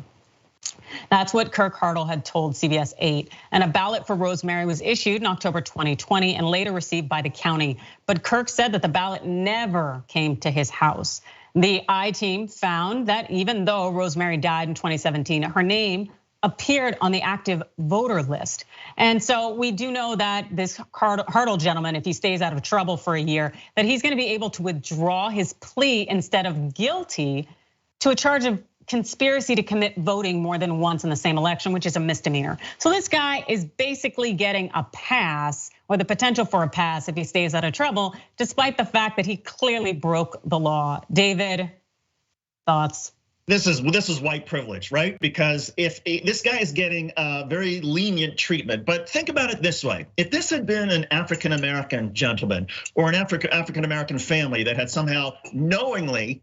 C: That's what Kirk Hartle had told CBS 8. And a ballot for Rosemary was issued in October 2020 and later received by the county. But Kirk said that the ballot never came to his house. The I-team found that even though Rosemary died in 2017, her name appeared on the active voter list. And so we do know that this Hartle gentleman, if he stays out of trouble for a year, that he's gonna be able to withdraw his plea instead of guilty to a charge of conspiracy to commit voting more than once in the same election, which is a misdemeanor. So this guy is basically getting a pass, or the potential for a pass if he stays out of trouble, despite the fact that he clearly broke the law. David, thoughts?
F: This is white privilege, right? Because if this guy is getting a very lenient treatment, but think about it this way. If this had been an African-American gentleman or an African-American family that had somehow knowingly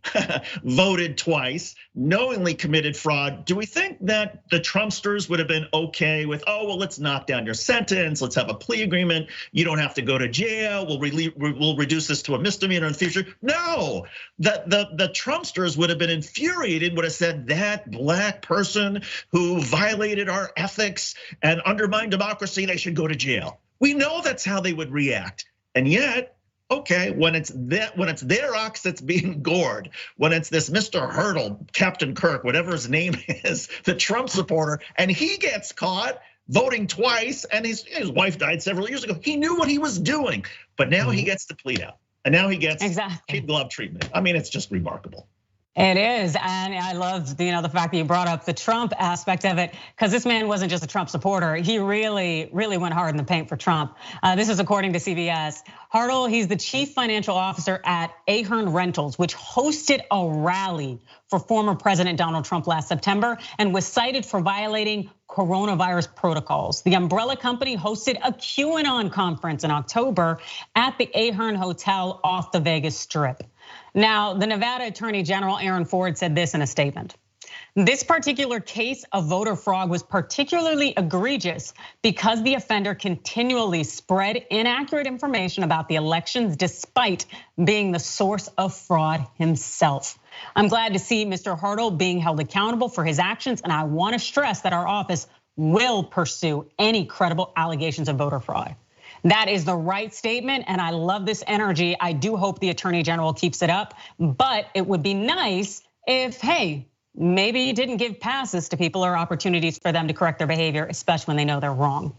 F: voted twice, knowingly committed fraud, do we think that the Trumpsters would have been okay with, let's knock down your sentence, let's have a plea agreement, you don't have to go to jail, we'll reduce this to a misdemeanor in the future? No, the Trumpsters would have been infuriated would have said that black person who violated our ethics and undermined democracy, they should go to jail. We know that's how they would react. And yet, okay, when it's their ox that's being gored, when it's this Mr. Hurdle, Captain Kirk, whatever his name is, the Trump supporter, and he gets caught voting twice, and his wife died several years ago. He knew what he was doing, but now he gets to plead out. And now he gets kid glove treatment. I mean, it's just remarkable.
C: It is, and I love the fact that you brought up the Trump aspect of it, because this man wasn't just a Trump supporter. He really went hard in the paint for Trump. This is according to CBS. Hartle, he's the chief financial officer at Ahern Rentals, which hosted a rally for former President Donald Trump last September and was cited for violating coronavirus protocols. The umbrella company hosted a QAnon conference in October at the Ahern Hotel off the Vegas Strip. Now, the Nevada Attorney General Aaron Ford said this in a statement. This particular case of voter fraud was particularly egregious because the offender continually spread inaccurate information about the elections despite being the source of fraud himself. I'm glad to see Mr. Hartle being held accountable for his actions, and I want to stress that our office will pursue any credible allegations of voter fraud. That is the right statement, and I love this energy. I do hope the Attorney General keeps it up, but it would be nice if, hey, maybe you didn't give passes to people or opportunities for them to correct their behavior, especially when they know they're wrong.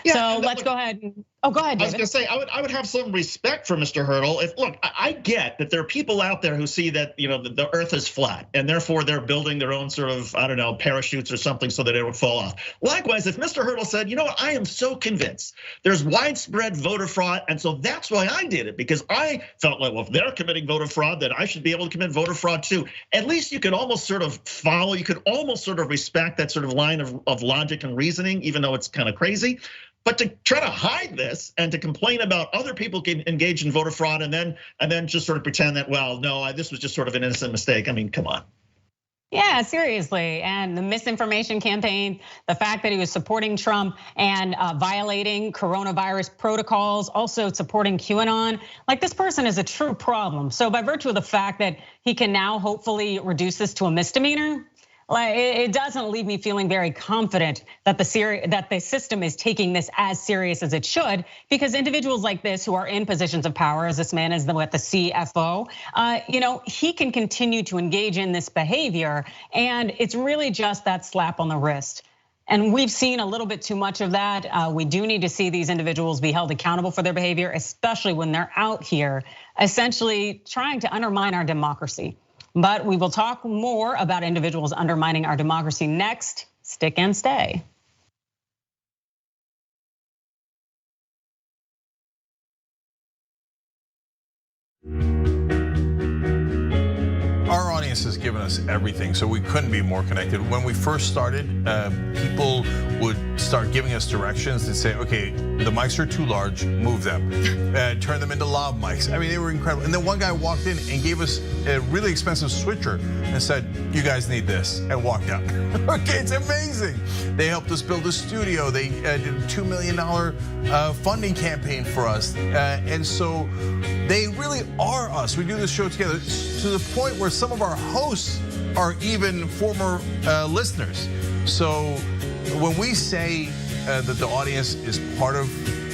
C: So let's go ahead. Go ahead, David.
F: I was gonna say, I would have some respect for Mr. Hurdle. Look, I get that there are people out there who see that the earth is flat, and therefore they're building their own sort of, I don't know, parachutes or something so that it would fall off. Likewise, if Mr. Hurdle said, you know what, I am so convinced there's widespread voter fraud, and so that's why I did it, because I felt like, well, if they're committing voter fraud, then I should be able to commit voter fraud too. At least you could almost sort of follow, you could almost sort of respect that sort of line of logic and reasoning, even though it's kind of crazy. But to try to hide this and to complain about other people getting engaged in voter fraud and then just sort of pretend that, well, no, this was just sort of an innocent mistake. I mean, come on.
C: Yeah, seriously. And the misinformation campaign, the fact that he was supporting Trump and violating coronavirus protocols, also supporting QAnon, like this person is a true problem. So by virtue of the fact that he can now hopefully reduce this to a misdemeanor, like it doesn't leave me feeling very confident that the system is taking this as serious as it should, because individuals like this who are in positions of power, as this man is the CFO, he can continue to engage in this behavior, and it's really just that slap on the wrist. And we've seen a little bit too much of that. We do need to see these individuals be held accountable for their behavior, especially when they're out here essentially trying to undermine our democracy. But we will talk more about individuals undermining our democracy next. Stick and stay.
G: Our audience has given us everything, so we couldn't be more connected. When we first started, people would start giving us directions and say, okay, the mics are too large, move them. Turn them into lav mics. I mean, they were incredible. And then one guy walked in and gave us a really expensive switcher and said, you guys need this, and walked out. Okay, it's amazing. They helped us build a studio. They did a $2 million funding campaign for us. And so they really are us. We do this show together to the point where some of our hosts are even former listeners. So when we say that the audience is part of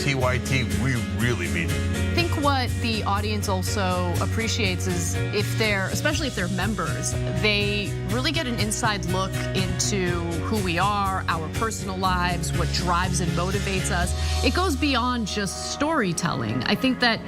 G: TYT, we really mean it.
R: I think what the audience also appreciates is especially if they're members, they really get an inside look into who we are, our personal lives, what drives and motivates us. It goes beyond just storytelling. I think that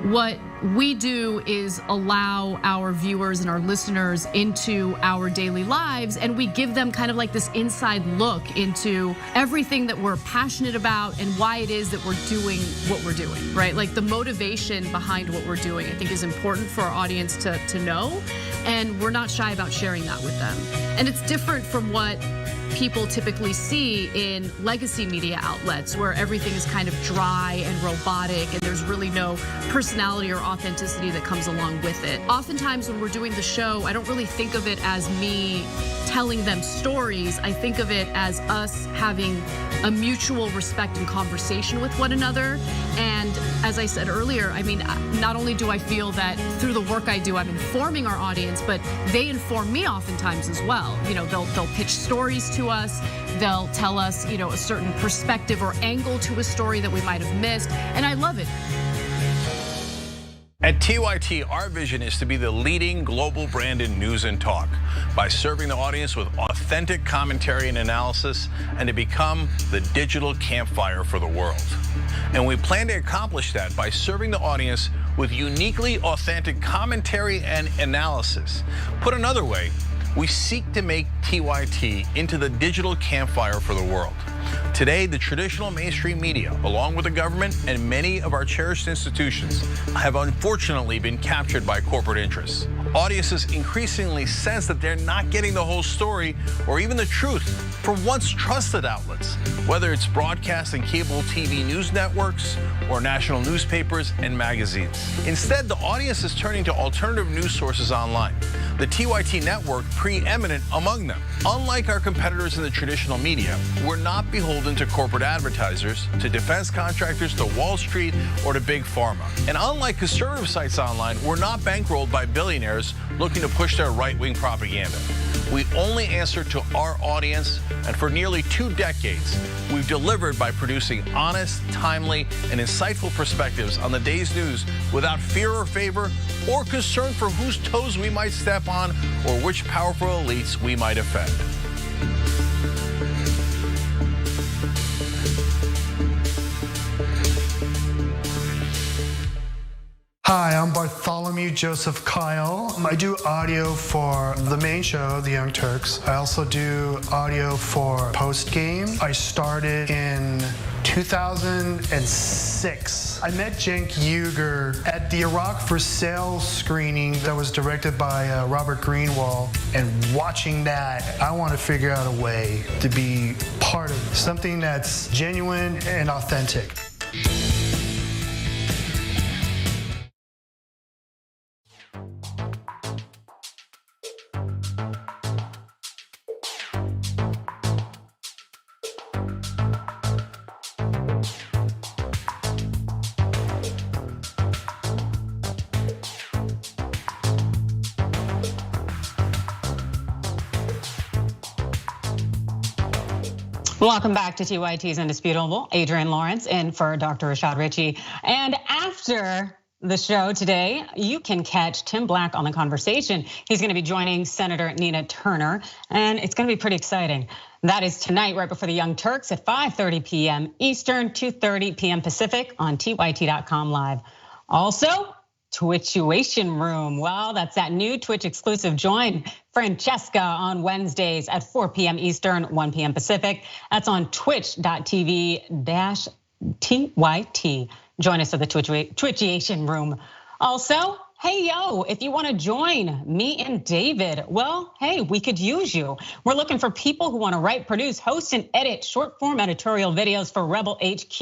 R: what we do is allow our viewers and our listeners into our daily lives, and we give them kind of like this inside look into everything that we're passionate about and why it is that we're doing what we're doing, right? Like the motivation behind what we're doing, I think is important for our audience to know, and we're not shy about sharing that with them. And it's different from what people typically see in legacy media outlets where everything is kind of dry and robotic and there's really no personality or authenticity that comes along with it. Oftentimes when we're doing the show, I don't really think of it as me telling them stories. I think of it as us having a mutual respect and conversation with one another. And as I said earlier, I mean, not only do I feel that through the work I do, I'm informing our audience, but they inform me oftentimes as well. You know, they'll pitch stories to us. They'll tell us, you know, a certain perspective or angle to a story that we might have missed. And I love it.
G: At TYT, our vision is to be the leading global brand in news and talk by serving the audience with authentic commentary and analysis, and to become the digital campfire for the world. And we plan to accomplish that by serving the audience with uniquely authentic commentary and analysis. Put another way, we seek to make TYT into the digital campfire for the world. Today, the traditional mainstream media, along with the government and many of our cherished institutions, have unfortunately been captured by corporate interests. Audiences increasingly sense that they're not getting the whole story or even the truth from once trusted outlets, whether it's broadcast and cable TV news networks or national newspapers and magazines. Instead, the audience is turning to alternative news sources online, the TYT network preeminent among them. Unlike our competitors in the traditional media, we're not beholden to corporate advertisers, to defense contractors, to Wall Street, or to big pharma. And unlike conservative sites online, we're not bankrolled by billionaires looking to push their right-wing propaganda. We only answer to our audience, and for nearly 2 decades, we've delivered by producing honest, timely, and insightful perspectives on the day's news without fear or favor or concern for whose toes we might step on or which powerful elites we might offend.
B: Hi, I'm Bartholomew Joseph Kyle. I do audio for the main show, The Young Turks. I also do audio for Post Game. I started in 2006. I met Cenk Uygur at the Iraq for Sale screening that was directed by Robert Greenwald. And watching that, I want to figure out a way to be part of something that's genuine and authentic.
C: Welcome back to TYT's Indisputable. Adrienne Lawrence in for Dr. Rashad Ritchie. And after the show today, you can catch Tim Black on The Conversation. He's going to be joining Senator Nina Turner, and it's going to be pretty exciting. That is tonight, right before the Young Turks at 5:30 p.m. Eastern, 2:30 p.m. Pacific on TYT.com live. Also, Twitchuation Room. Well, that's that new Twitch exclusive. Join Francesca on Wednesdays at 4 p.m. Eastern, 1 p.m. Pacific. That's on twitch.tv/TYT. Join us at the Twitchuation Room. Also, hey, yo, if you want to join me and David, well, hey, we could use you. We're looking for people who want to write, produce, host, and edit short form editorial videos for Rebel HQ.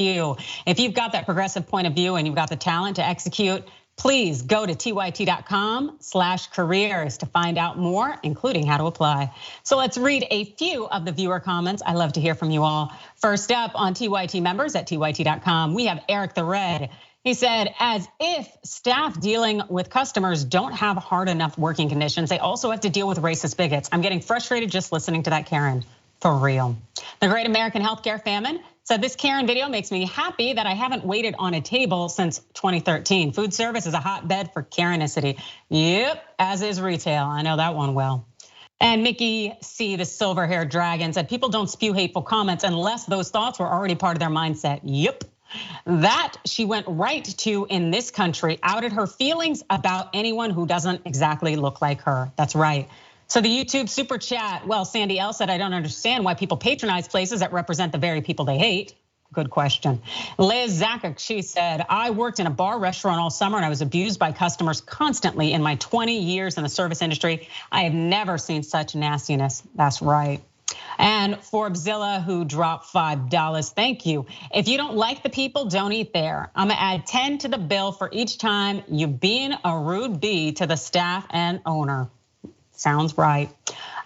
C: If you've got that progressive point of view and you've got the talent to execute, please go to tyt.com/careers to find out more, including how to apply. So let's read a few of the viewer comments. I love to hear from you all. First up on TYT members at tyt.com, we have Eric the Red. He said, as if staff dealing with customers don't have hard enough working conditions, they also have to deal with racist bigots. I'm getting frustrated just listening to that, Karen, for real. The Great American Healthcare Famine said, this Karen video makes me happy that I haven't waited on a table since 2013. Food service is a hotbed for Karenicity. Yep, as is retail. I know that one well. And Mickey C, the silver-haired dragon, said, people don't spew hateful comments unless those thoughts were already part of their mindset. Yep. That she went right to in this country, outed her feelings about anyone who doesn't exactly look like her. That's right. So the YouTube super chat, well, Sandy L said, I don't understand why people patronize places that represent the very people they hate. Good question. Liz Zakuk, she said, I worked in a bar restaurant all summer and I was abused by customers constantly in my 20 years in the service industry. I have never seen such nastiness. That's right. And Forbesilla, who dropped $5, thank you. If you don't like the people, don't eat there. I'm gonna add 10 to the bill for each time you being a rude bee to the staff and owner. Sounds right.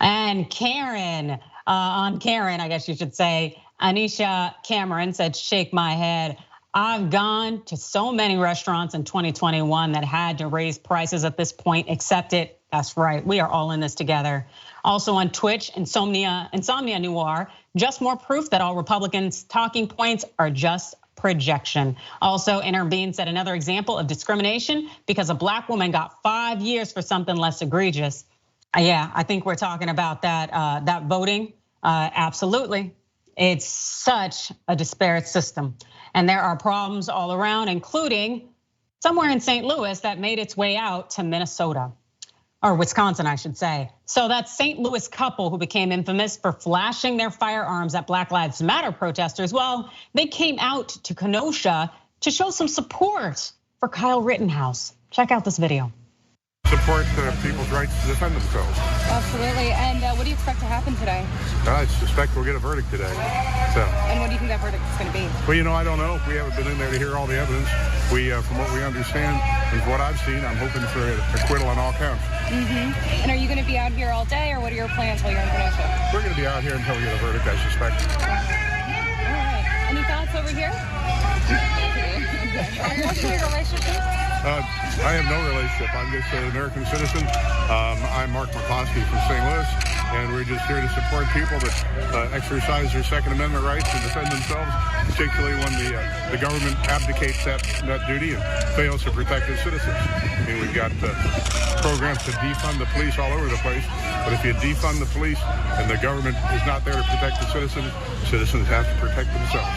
C: And Karen, I guess you should say, Anisha Cameron said, shake my head. I've gone to so many restaurants in 2021 that had to raise prices at this point, accept it. That's right, we are all in this together. Also on Twitch, Insomnia Noir, just more proof that all Republicans' talking points are just projection. Also, Intervene said another example of discrimination because a Black woman got 5 years for something less egregious. Yeah, I think we're talking about that voting. Absolutely, it's such a disparate system, and there are problems all around, including somewhere in St. Louis that made its way out to Minnesota. Or Wisconsin, I should say. So that St. Louis couple who became infamous for flashing their firearms at Black Lives Matter protesters, well, they came out to Kenosha to show some support for Kyle Rittenhouse. Check out this video.
D: Support people's rights to defend themselves.
V: Absolutely, and what do you expect to happen today?
D: I suspect we'll get a verdict today. So.
V: And what do you think that verdict is going to be?
D: Well, I don't know. We haven't been in there to hear all the evidence. From what we understand, and from what I've seen, I'm hoping for an acquittal on all counts.
V: And are you going to be out here all day, or what are your plans while you're in Kenosha?
D: We're going to be out here until we get a verdict, I suspect.
V: All right. Any thoughts over here? What's your relationship?
D: I have no relationship. I'm just an American citizen. I'm Mark McCloskey from St. Louis, and we're just here to support people that exercise their Second Amendment rights to defend themselves, particularly when the government abdicates that duty and fails to protect its citizens. I mean, we've got programs to defund the police all over the place, but if you defund the police and the government is not there to protect the citizens have to protect themselves.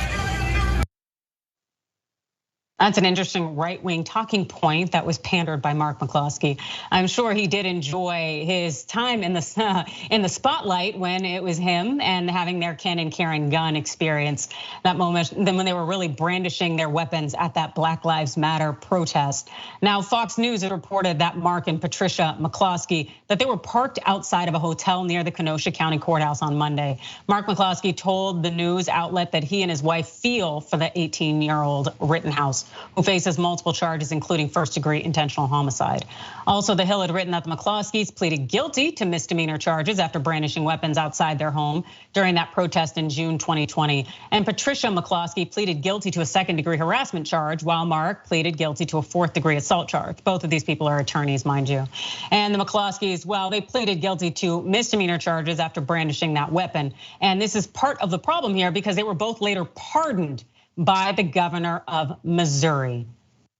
C: That's an interesting right-wing talking point that was pandered by Mark McCloskey. I'm sure he did enjoy his time in the spotlight when it was him and having their Ken and Karen gun experience. That moment, then when they were really brandishing their weapons at that Black Lives Matter protest. Now, Fox News had reported that Mark and Patricia McCloskey, that they were parked outside of a hotel near the Kenosha County Courthouse on Monday. Mark McCloskey told the news outlet that he and his wife feel for the 18-year-old Rittenhouse, who faces multiple charges, including first-degree intentional homicide. Also, The Hill had written that the McCloskeys pleaded guilty to misdemeanor charges after brandishing weapons outside their home during that protest in June 2020. And Patricia McCloskey pleaded guilty to a second-degree harassment charge, while Mark pleaded guilty to a fourth-degree assault charge. Both of these people are attorneys, mind you. And the McCloskeys, well, they pleaded guilty to misdemeanor charges after brandishing that weapon. And this is part of the problem here because they were both later pardoned by the governor of Missouri.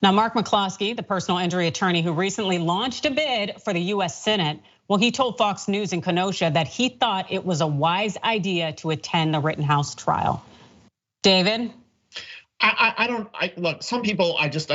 C: Now, Mark McCloskey, the personal injury attorney who recently launched a bid for the US Senate, well, he told Fox News in Kenosha that he thought it was a wise idea to attend the Rittenhouse trial. David?
F: Look, some people I just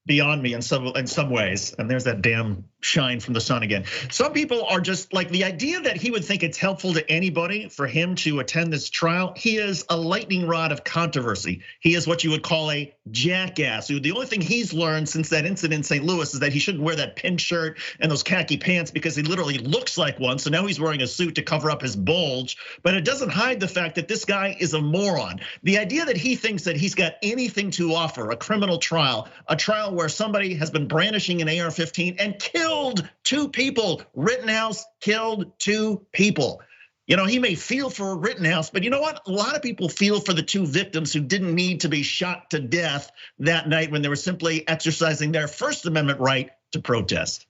F: beyond me in some ways, and there's that damn shine from the sun again. Some people are just like, the idea that he would think it's helpful to anybody for him to attend this trial. He is a lightning rod of controversy. He is what you would call a jackass. The only thing he's learned since that incident in St. Louis is that he shouldn't wear that pin shirt and those khaki pants because he literally looks like one. So now he's wearing a suit to cover up his bulge, but it doesn't hide the fact that this guy is a moron. The idea that he thinks that he's got anything to offer, a criminal trial, a trial where somebody has been brandishing an AR-15 and killed 2 people. Rittenhouse killed 2 people. He may feel for Rittenhouse, but you know what? A lot of people feel for the 2 victims who didn't need to be shot to death that night when they were simply exercising their First Amendment right to protest.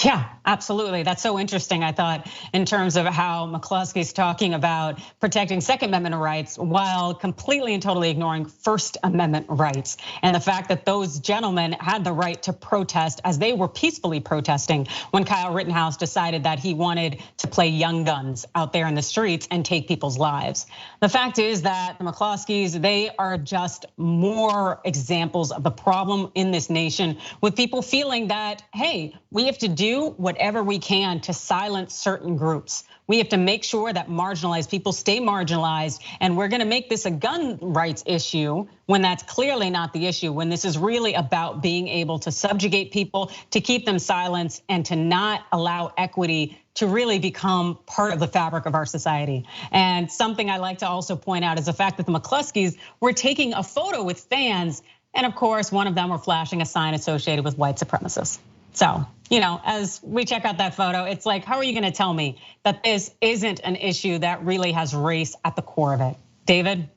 C: Yeah, absolutely. That's so interesting, I thought, in terms of how McCloskey's talking about protecting Second Amendment rights while completely and totally ignoring First Amendment rights. And the fact that those gentlemen had the right to protest as they were peacefully protesting when Kyle Rittenhouse decided that he wanted to play young guns out there in the streets and take people's lives. The fact is that the McCloskeys, they are just more examples of the problem in this nation, with people feeling that, hey, we have to do whatever we can to silence certain groups. We have to make sure that marginalized people stay marginalized, and we're gonna make this a gun rights issue when that's clearly not the issue, when this is really about being able to subjugate people, to keep them silenced, and to not allow equity to really become part of the fabric of our society. And something I like to also point out is the fact that the McCloskeys were taking a photo with fans, and of course, one of them were flashing a sign associated with white supremacists. So, as we check out that photo, it's like, how are you gonna tell me that this isn't an issue that really has race at the core of it? David?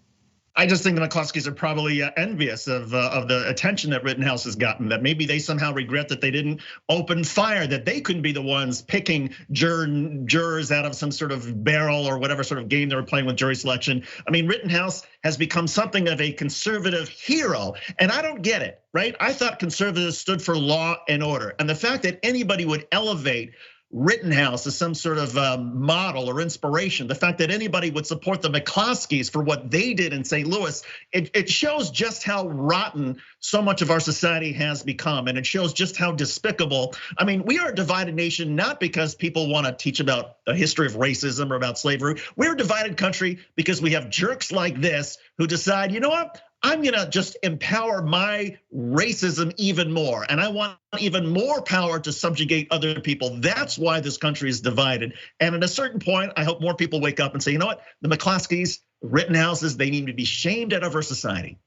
F: I just think the McCloskeys are probably envious of the attention that Rittenhouse has gotten, that maybe they somehow regret that they didn't open fire, that they couldn't be the ones picking jurors out of some sort of barrel or whatever sort of game they were playing with jury selection. I mean, Rittenhouse has become something of a conservative hero, and I don't get it, right? I thought conservatives stood for law and order, and the fact that anybody would elevate Rittenhouse as some sort of model or inspiration, the fact that anybody would support the McCloskeys for what they did in St. Louis, it shows just how rotten so much of our society has become. And it shows just how despicable. I mean, we are a divided nation, not because people want to teach about the history of racism or about slavery. We're a divided country because we have jerks like this who decide, you know what? I'm gonna just empower my racism even more. And I want even more power to subjugate other people. That's why this country is divided. And at a certain point, I hope more people wake up and say, you know what? The McCloskeys, Rittenhouses, they need to be shamed out of our society.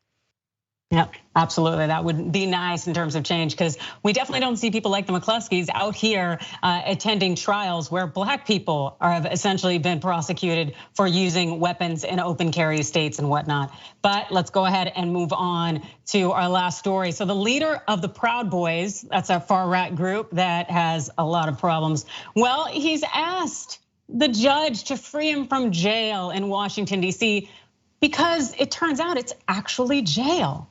C: Yep, absolutely. That would be nice in terms of change, because we definitely don't see people like the McCloskeys out here attending trials where Black people have essentially been prosecuted for using weapons in open carry states and whatnot. But let's go ahead and move on to our last story. So the leader of the Proud Boys, that's a far right group that has a lot of problems. Well, he's asked the judge to free him from jail in Washington, D.C. because it turns out it's actually jail.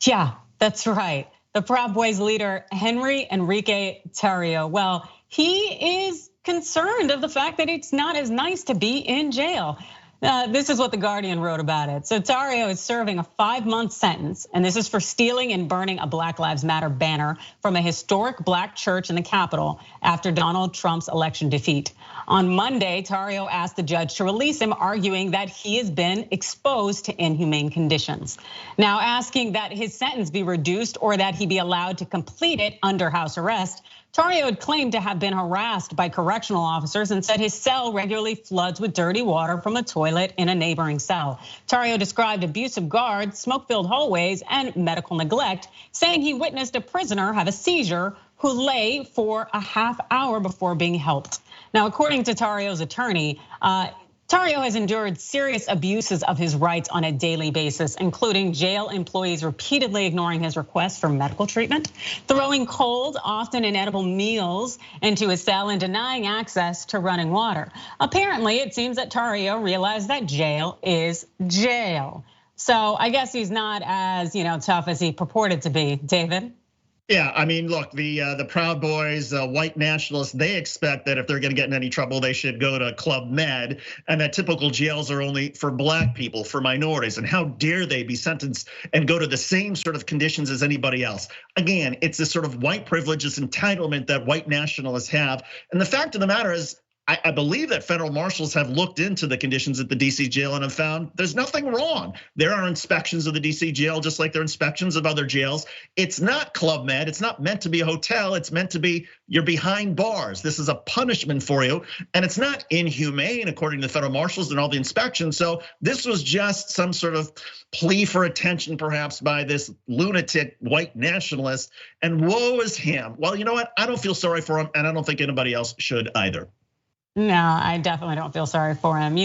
C: Yeah, that's right. The Proud Boys leader, Henry Enrique Tarrio, well, he is concerned of the fact that it's not as nice to be in jail. This is what The Guardian wrote about it. So Tarrio is serving a 5-month sentence, and this is for stealing and burning a Black Lives Matter banner from a historic Black church in the Capitol after Donald Trump's election defeat. On Monday, Tarrio asked the judge to release him, arguing that he has been exposed to inhumane conditions. Now, asking that his sentence be reduced or that he be allowed to complete it under house arrest, Tarrio had claimed to have been harassed by correctional officers and said his cell regularly floods with dirty water from a toilet in a neighboring cell. Tarrio described abusive guards, smoke-filled hallways, and medical neglect, saying he witnessed a prisoner have a seizure who lay for a half hour before being helped. Now, according to Tarrio's attorney, Tarrio has endured serious abuses of his rights on a daily basis, including jail employees repeatedly ignoring his requests for medical treatment, throwing cold, often inedible meals into his cell, and denying access to running water. Apparently, it seems that Tarrio realized that jail is jail. So I guess he's not as tough as he purported to be. David?
F: Yeah, I mean, look, the Proud Boys, white nationalists, they expect that if they're gonna get in any trouble, they should go to Club Med, and that typical jails are only for Black people, for minorities, and how dare they be sentenced and go to the same sort of conditions as anybody else. Again, it's this sort of white privilege, this entitlement that white nationalists have. And the fact of the matter is, I believe that federal marshals have looked into the conditions at the DC jail and have found there's nothing wrong. There are inspections of the DC jail, just like there are inspections of other jails. It's not Club Med, it's not meant to be a hotel, it's meant to be you're behind bars. This is a punishment for you, and it's not inhumane according to the federal marshals and all the inspections. So this was just some sort of plea for attention perhaps by this lunatic white nationalist, and woe is him. Well, you know what? I don't feel sorry for him, and I don't think anybody else should either.
C: No, I definitely don't feel sorry for him.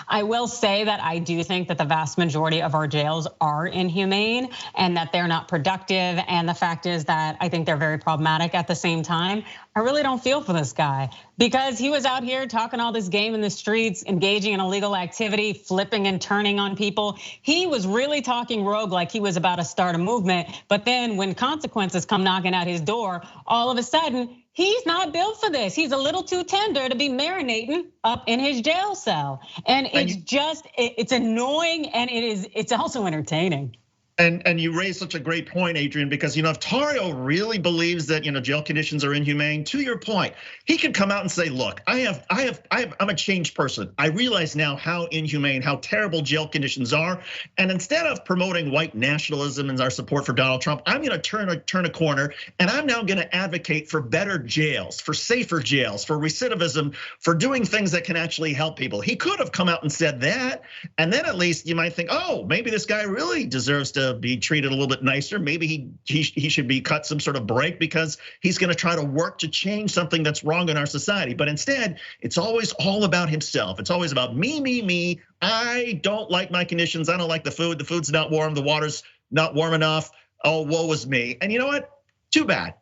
C: I will say that I do think that the vast majority of our jails are inhumane and that they're not productive. And the fact is that I think they're very problematic at the same time. I really don't feel for this guy because he was out here talking all this game in the streets, engaging in illegal activity, flipping and turning on people. He was really talking rogue like he was about to start a movement. But then when consequences come knocking at his door, all of a sudden, he's not built for this. He's a little too tender to be marinating up in his jail cell. And it's annoying and it's also entertaining.
F: And you raise such a great point, Adrienne, because if Tarrio really believes that jail conditions are inhumane, to your point, he could come out and say, "Look, I'm a changed person. I realize now how inhumane, how terrible jail conditions are, and instead of promoting white nationalism and our support for Donald Trump, I'm going to turn a corner, and I'm now going to advocate for better jails, for safer jails, for recidivism, for doing things that can actually help people." He could have come out and said that, and then at least you might think, "Oh, maybe this guy really deserves to to be treated a little bit nicer. Maybe he should be cut some sort of break because he's going to try to work to change something that's wrong in our society. But instead, it's always all about himself. It's always about me, me, me. I don't like my conditions. I don't like the food. The food's not warm. The water's not warm enough. Oh, woe is me. And you know what? Too bad.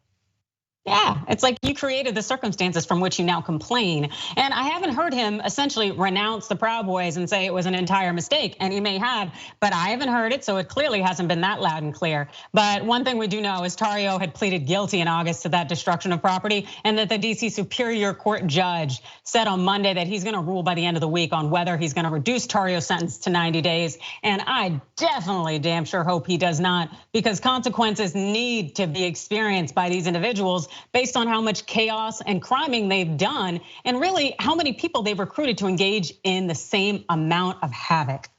C: Yeah, it's like you created the circumstances from which you now complain. And I haven't heard him essentially renounce the Proud Boys and say it was an entire mistake. And he may have, but I haven't heard it. So it clearly hasn't been that loud and clear. But one thing we do know is Tarrio had pleaded guilty in August to that destruction of property, and that the DC Superior Court judge said on Monday that he's gonna rule by the end of the week on whether he's gonna reduce Tarrio's sentence to 90 days. And I definitely damn sure hope he does not, because consequences need to be experienced by these individuals based on how much chaos and criming they've done, and really how many people they've recruited to engage in the same amount of havoc.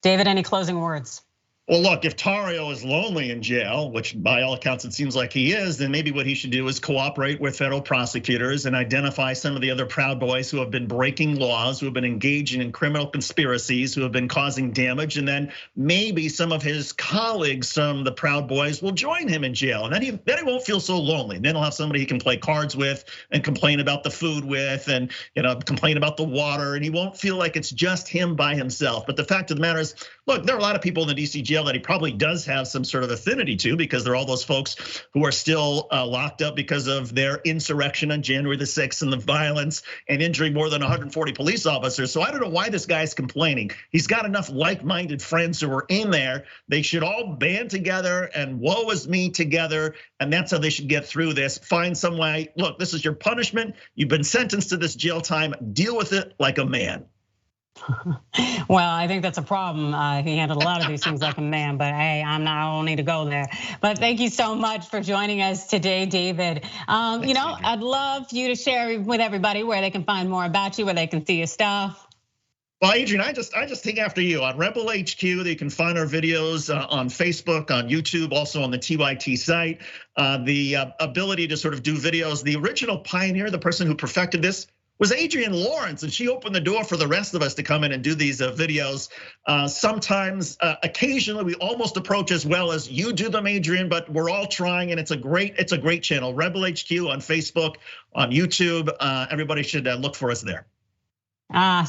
C: David, any closing words?
F: Well, look, if Tarrio is lonely in jail, which by all accounts it seems like he is, then maybe what he should do is cooperate with federal prosecutors and identify some of the other Proud Boys who have been breaking laws, who have been engaging in criminal conspiracies, who have been causing damage. And then maybe some of his colleagues from the Proud Boys will join him in jail. And then he won't feel so lonely. Then he'll have somebody he can play cards with and complain about the food with, and complain about the water. And he won't feel like it's just him by himself. But the fact of the matter is, look, there are a lot of people in the DC jail that he probably does have some sort of affinity to, because there are all those folks who are still locked up because of their insurrection on January the 6th and the violence and injuring more than 140 police officers. So I don't know why this guy's complaining. He's got enough like-minded friends who are in there. They should all band together and woe is me together. And that's how they should get through this. Find some way. Look, this is your punishment. You've been sentenced to this jail time. Deal with it like a man.
C: Well, I think that's a problem. He handled a lot of these things like a man, but hey, I don't need to go there. But thank you so much for joining us today, David. I'd love you to share with everybody where they can find more about you, where they can see your stuff.
F: Well, Adrienne, I just take after you on Rebel HQ. You can find our videos on Facebook, on YouTube, also on the TYT site. The ability to sort of do videos. The original pioneer, the person who perfected this, was Adrienne Lawrence, and she opened the door for the rest of us to come in and do these videos. Sometimes, occasionally, we almost approach as well as you do them, Adrienne, but we're all trying, and it's a great channel. Rebel HQ on Facebook, on YouTube. Everybody should look for us there.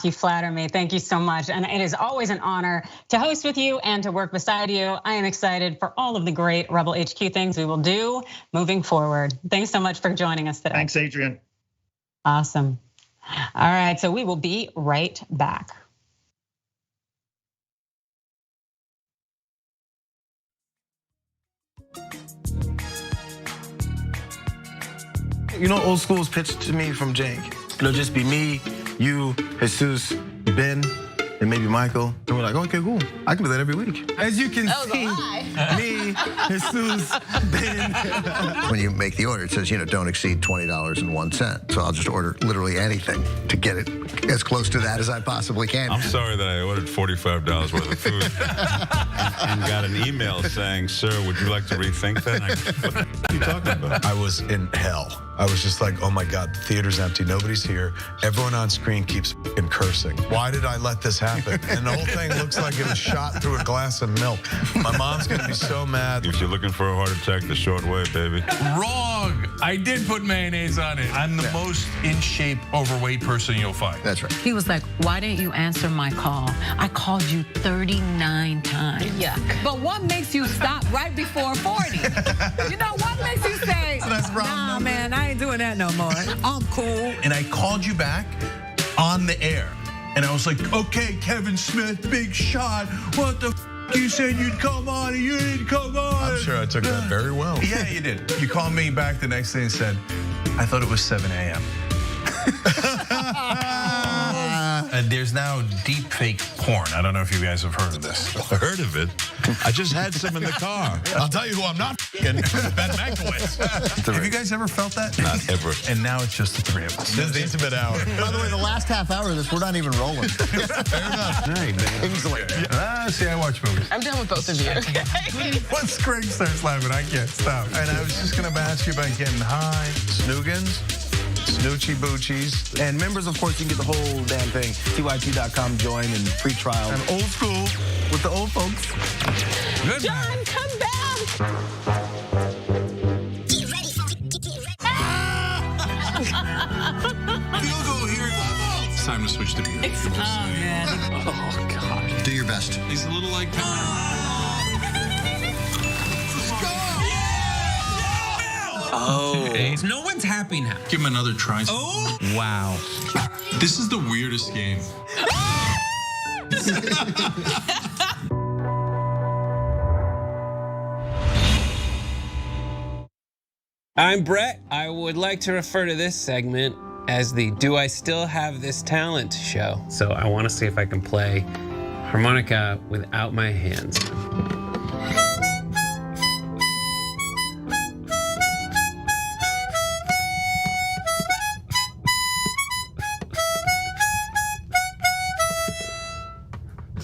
C: You flatter me. Thank you so much. And it is always an honor to host with you and to work beside you. I am excited for all of the great Rebel HQ things we will do moving forward. Thanks so much for joining us today.
F: Thanks, Adrienne.
C: Awesome. All right, so we will be right back.
E: Old school's pitched to me from Cenk. It'll just be me, you, Jesus, Ben, and maybe Michael. And we're like, okay, cool. I can do that every week. As you can see, me, Jesus, Ben.
H: When you make the order, it says, don't exceed $20.01. So I'll just order literally anything to get it as close to that as I possibly can.
W: I'm sorry that I ordered $45 worth of food and got an email saying, sir, would you like to rethink that? What are you talking about?
G: I was in hell. I was just like, oh my God, the theater's empty, nobody's here. Everyone on screen keeps cursing. Why did I let this happen? And the whole thing looks like it was shot through a glass of milk. My mom's gonna be so mad.
W: If you're looking for a heart attack, the short way, baby.
G: Wrong! I did put mayonnaise on it. I'm the most in shape, overweight person you'll find.
H: That's right.
X: He was like, why didn't you answer my call? I called you 39 times.
Y: Yuck. But what makes you stop right before 40? What makes you say, nah, man, I ain't doing that no more. I'm cool.
G: And I called you back on the air. And I was like, okay, Kevin Smith, big shot. What the you said you'd come on and you didn't come on. I'm sure I took that very well. Yeah, you did. You called me back the next day and said, I thought it was 7 a.m. And there's now deep fake porn. I don't know if you guys have heard of this.
W: I heard of it. I just had some in the car.
G: I'll tell you who I'm not Ben Mankiewicz. Have you guys ever felt that?
W: Not ever.
G: And now it's just the three of us. This is the intimate hour.
H: By the way, the last half hour of this, we're not even rolling.
G: Fair enough.
W: Hey, man.
H: Easily.
G: See, I watch movies.
Y: I'm done with both of you.
G: Once Greg starts laughing, I can't stop. And I was just gonna ask you about getting high, snoogans, snoochie boochies.
E: And members, of course, you can get the whole damn thing. TYT.com, join and free trial.
G: I'm old school
E: with the old folks.
T: Good
Y: John, come back.
H: Get ready for it. Get ready.
G: Field goal here. It's time to switch to beer.
Y: Oh, man.
T: Oh, God.
H: Do your best.
G: He's a little like.
T: Oh. No one's happy now.
G: Give him another try.
T: Oh. Wow.
G: This is the weirdest game.
I: I'm Brett. I would like to refer to this segment as the Do I Still Have This Talent show. So I want to see if I can play harmonica without my hands.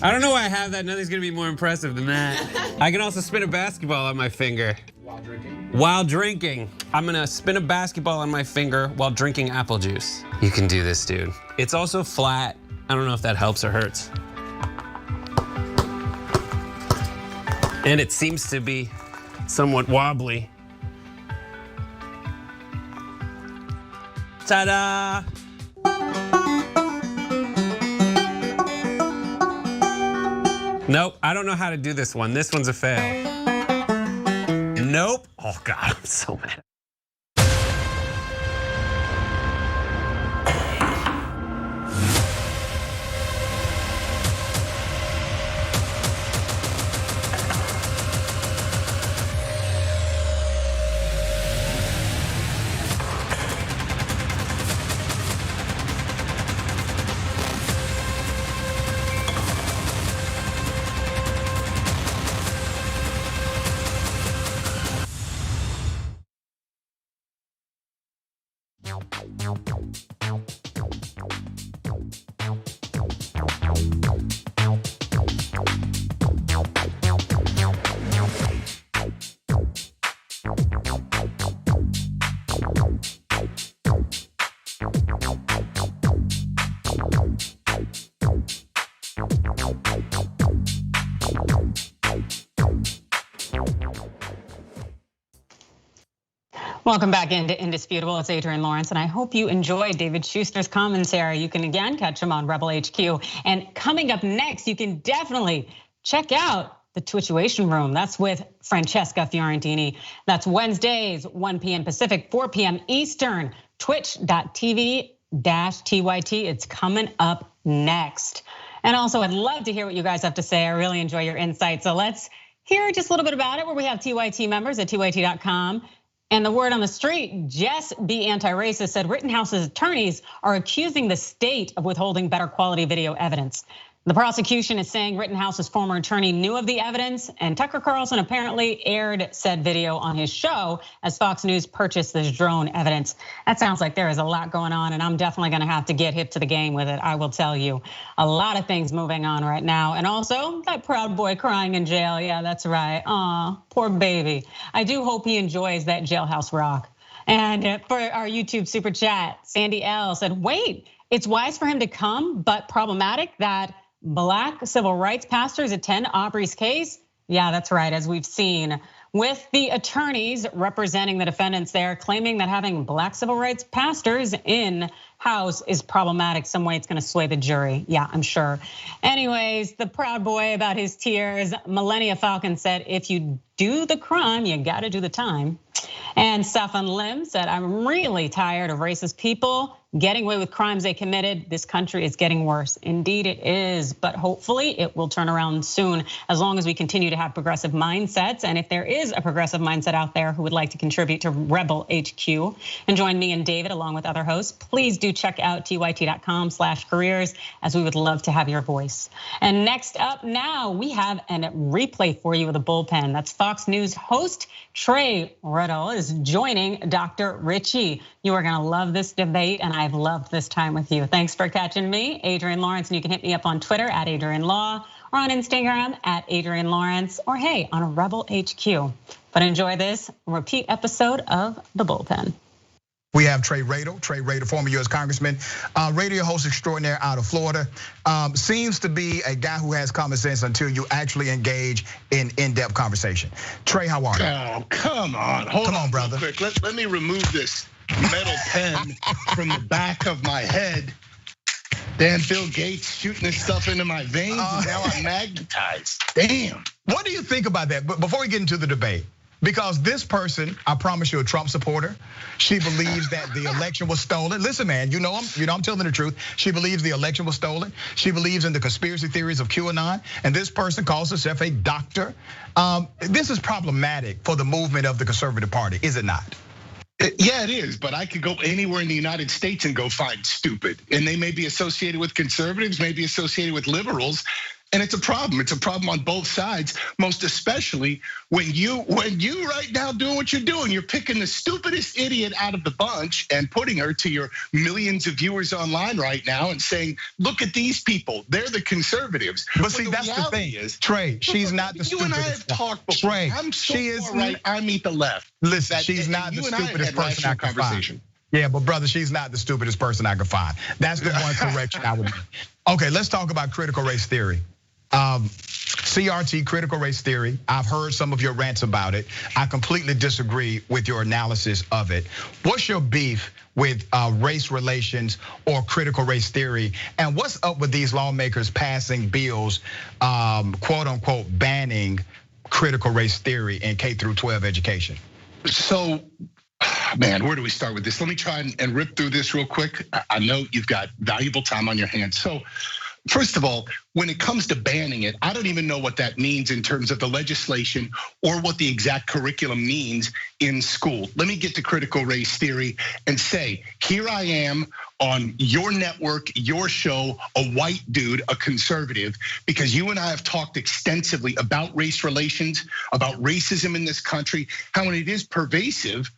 I: I don't know why I have that. Nothing's gonna be more impressive than that. I can also spin a basketball on my finger. While drinking. I'm gonna spin a basketball on my finger while drinking apple juice. You can do this, dude. It's also flat. I don't know if that helps or hurts. And it seems to be somewhat wobbly. Ta-da! Nope, I don't know how to do this one. This one's a fail. Nope. Oh God, I'm so mad.
C: Welcome back into Indisputable. It's Adrienne Lawrence, and I hope you enjoyed David Shuster's commentary. You can again catch him on Rebel HQ. And coming up next, you can definitely check out the Twitchuation Room. That's with Francesca Fiorentini. That's Wednesdays, 1 p.m. Pacific, 4 p.m. Eastern, twitch.tv/TYT. It's coming up next. And also, I'd love to hear what you guys have to say. I really enjoy your insights. So let's hear just a little bit about it, where we have TYT members at TYT.com. And the word on the street, Jess B. Anti-Racist, said Rittenhouse's attorneys are accusing the state of withholding better quality video evidence. The prosecution is saying Rittenhouse's former attorney knew of the evidence, and Tucker Carlson apparently aired said video on his show as Fox News purchased this drone evidence. That sounds like there is a lot going on, and I'm definitely gonna have to get hip to the game with it, I will tell you. A lot of things moving on right now. And also, that Proud Boy crying in jail, yeah, that's right. Aw, poor baby. I do hope he enjoys that jailhouse rock. And for our YouTube super chat, Sandy L said, wait, it's wise for him to come, but problematic that Black civil rights pastors attend Aubrey's case? Yeah, that's right, as we've seen with the attorneys representing the defendants there, claiming that having Black civil rights pastors in house is problematic. Some way it's gonna sway the jury. Yeah, I'm sure. Anyways, the Proud Boy about his tears, Millennia Falcon said, if you do the crime, you gotta do the time. And Stefan Lim said, I'm really tired of racist people getting away with crimes they committed. This country is getting worse. Indeed it is, but hopefully it will turn around soon as long as we continue to have progressive mindsets. And if there is a progressive mindset out there who would like to contribute to Rebel HQ and join me and David along with other hosts, please do check out tyt.com/careers, as we would love to have your voice. And next up now, we have a replay for you with a bullpen. That's Fox News host Trey Riddle is joining Dr. Richie. You are gonna love this debate, and I've loved this time with you. Thanks for catching me, Adrienne Lawrence, and you can hit me up on Twitter at Adrienne Law, or on Instagram at Adrienne Lawrence, or hey, on Rebel HQ. But enjoy this repeat episode of The Bullpen.
K: We have Trey Rader, former U.S. Congressman, radio host extraordinaire out of Florida. Seems to be a guy who has common sense until you actually engage in in-depth conversation. Trey, how are you?
L: Oh, come on. Hold on, brother. Quick. Let me remove this metal pen from the back of my head. Damn, Bill Gates shooting this stuff into my veins, and now I'm magnetized. Damn.
K: What do you think about that? But before we get into the debate, because this person, I promise you, a Trump supporter. She believes that the election was stolen. Listen, man, you know I'm telling the truth. She believes the election was stolen. She believes in the conspiracy theories of QAnon. And this person calls herself a doctor. This is problematic for the movement of the conservative party, is it not?
L: Yeah, it is, but I could go anywhere in the United States and go find stupid. And they may be associated with conservatives, may be associated with liberals. And it's a problem. It's a problem on both sides, most especially when you right now doing what you're doing. You're picking the stupidest idiot out of the bunch and putting her to your millions of viewers online right now and saying, look at these people. They're the conservatives.
K: But see, that's the thing. Trey, she's not the stupidest.
L: You and I have talked before.
K: Trey,
L: I'm so far right, I meet the left.
K: Listen, she's not the stupidest person I can find. Yeah, but brother, she's not the stupidest person I could find. That's the one correction I would make. Okay, let's talk about critical race theory. CRT, critical race theory. I've heard some of your rants about it. I completely disagree with your analysis of it. What's your beef with race relations or critical race theory? And what's up with these lawmakers passing bills, quote unquote, banning critical race theory in K through 12 education?
L: So, man, where do we start with this? Let me try and rip through this real quick. I know you've got valuable time on your hands. So, first of all, when it comes to banning it, I don't even know what that means in terms of the legislation or what the exact curriculum means in school. Let me get to critical race theory and say, here I am on your network, your show, a white dude, a conservative, because you and I have talked extensively about race relations, about racism in this country, how it is pervasive.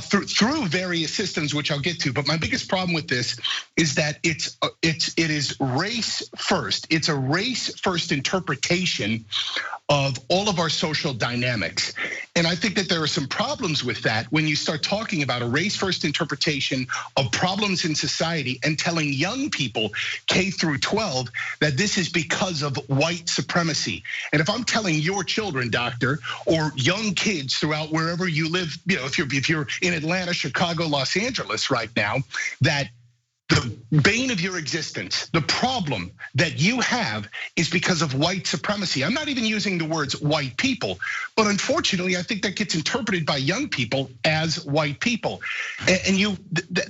L: Through various systems, which I'll get to, but my biggest problem with this is that it is race first. It's a race first interpretation of all of our social dynamics, and I think that there are some problems with that when you start talking about a race first interpretation of problems in society and telling young people K through 12 that this is because of white supremacy. And if I'm telling your children, doctor, or young kids throughout wherever you live, you know, if you're in Atlanta, Chicago, Los Angeles right now, that the bane of your existence, the problem that you have is because of white supremacy. I'm not even using the words white people, but unfortunately, I think that gets interpreted by young people as white people. And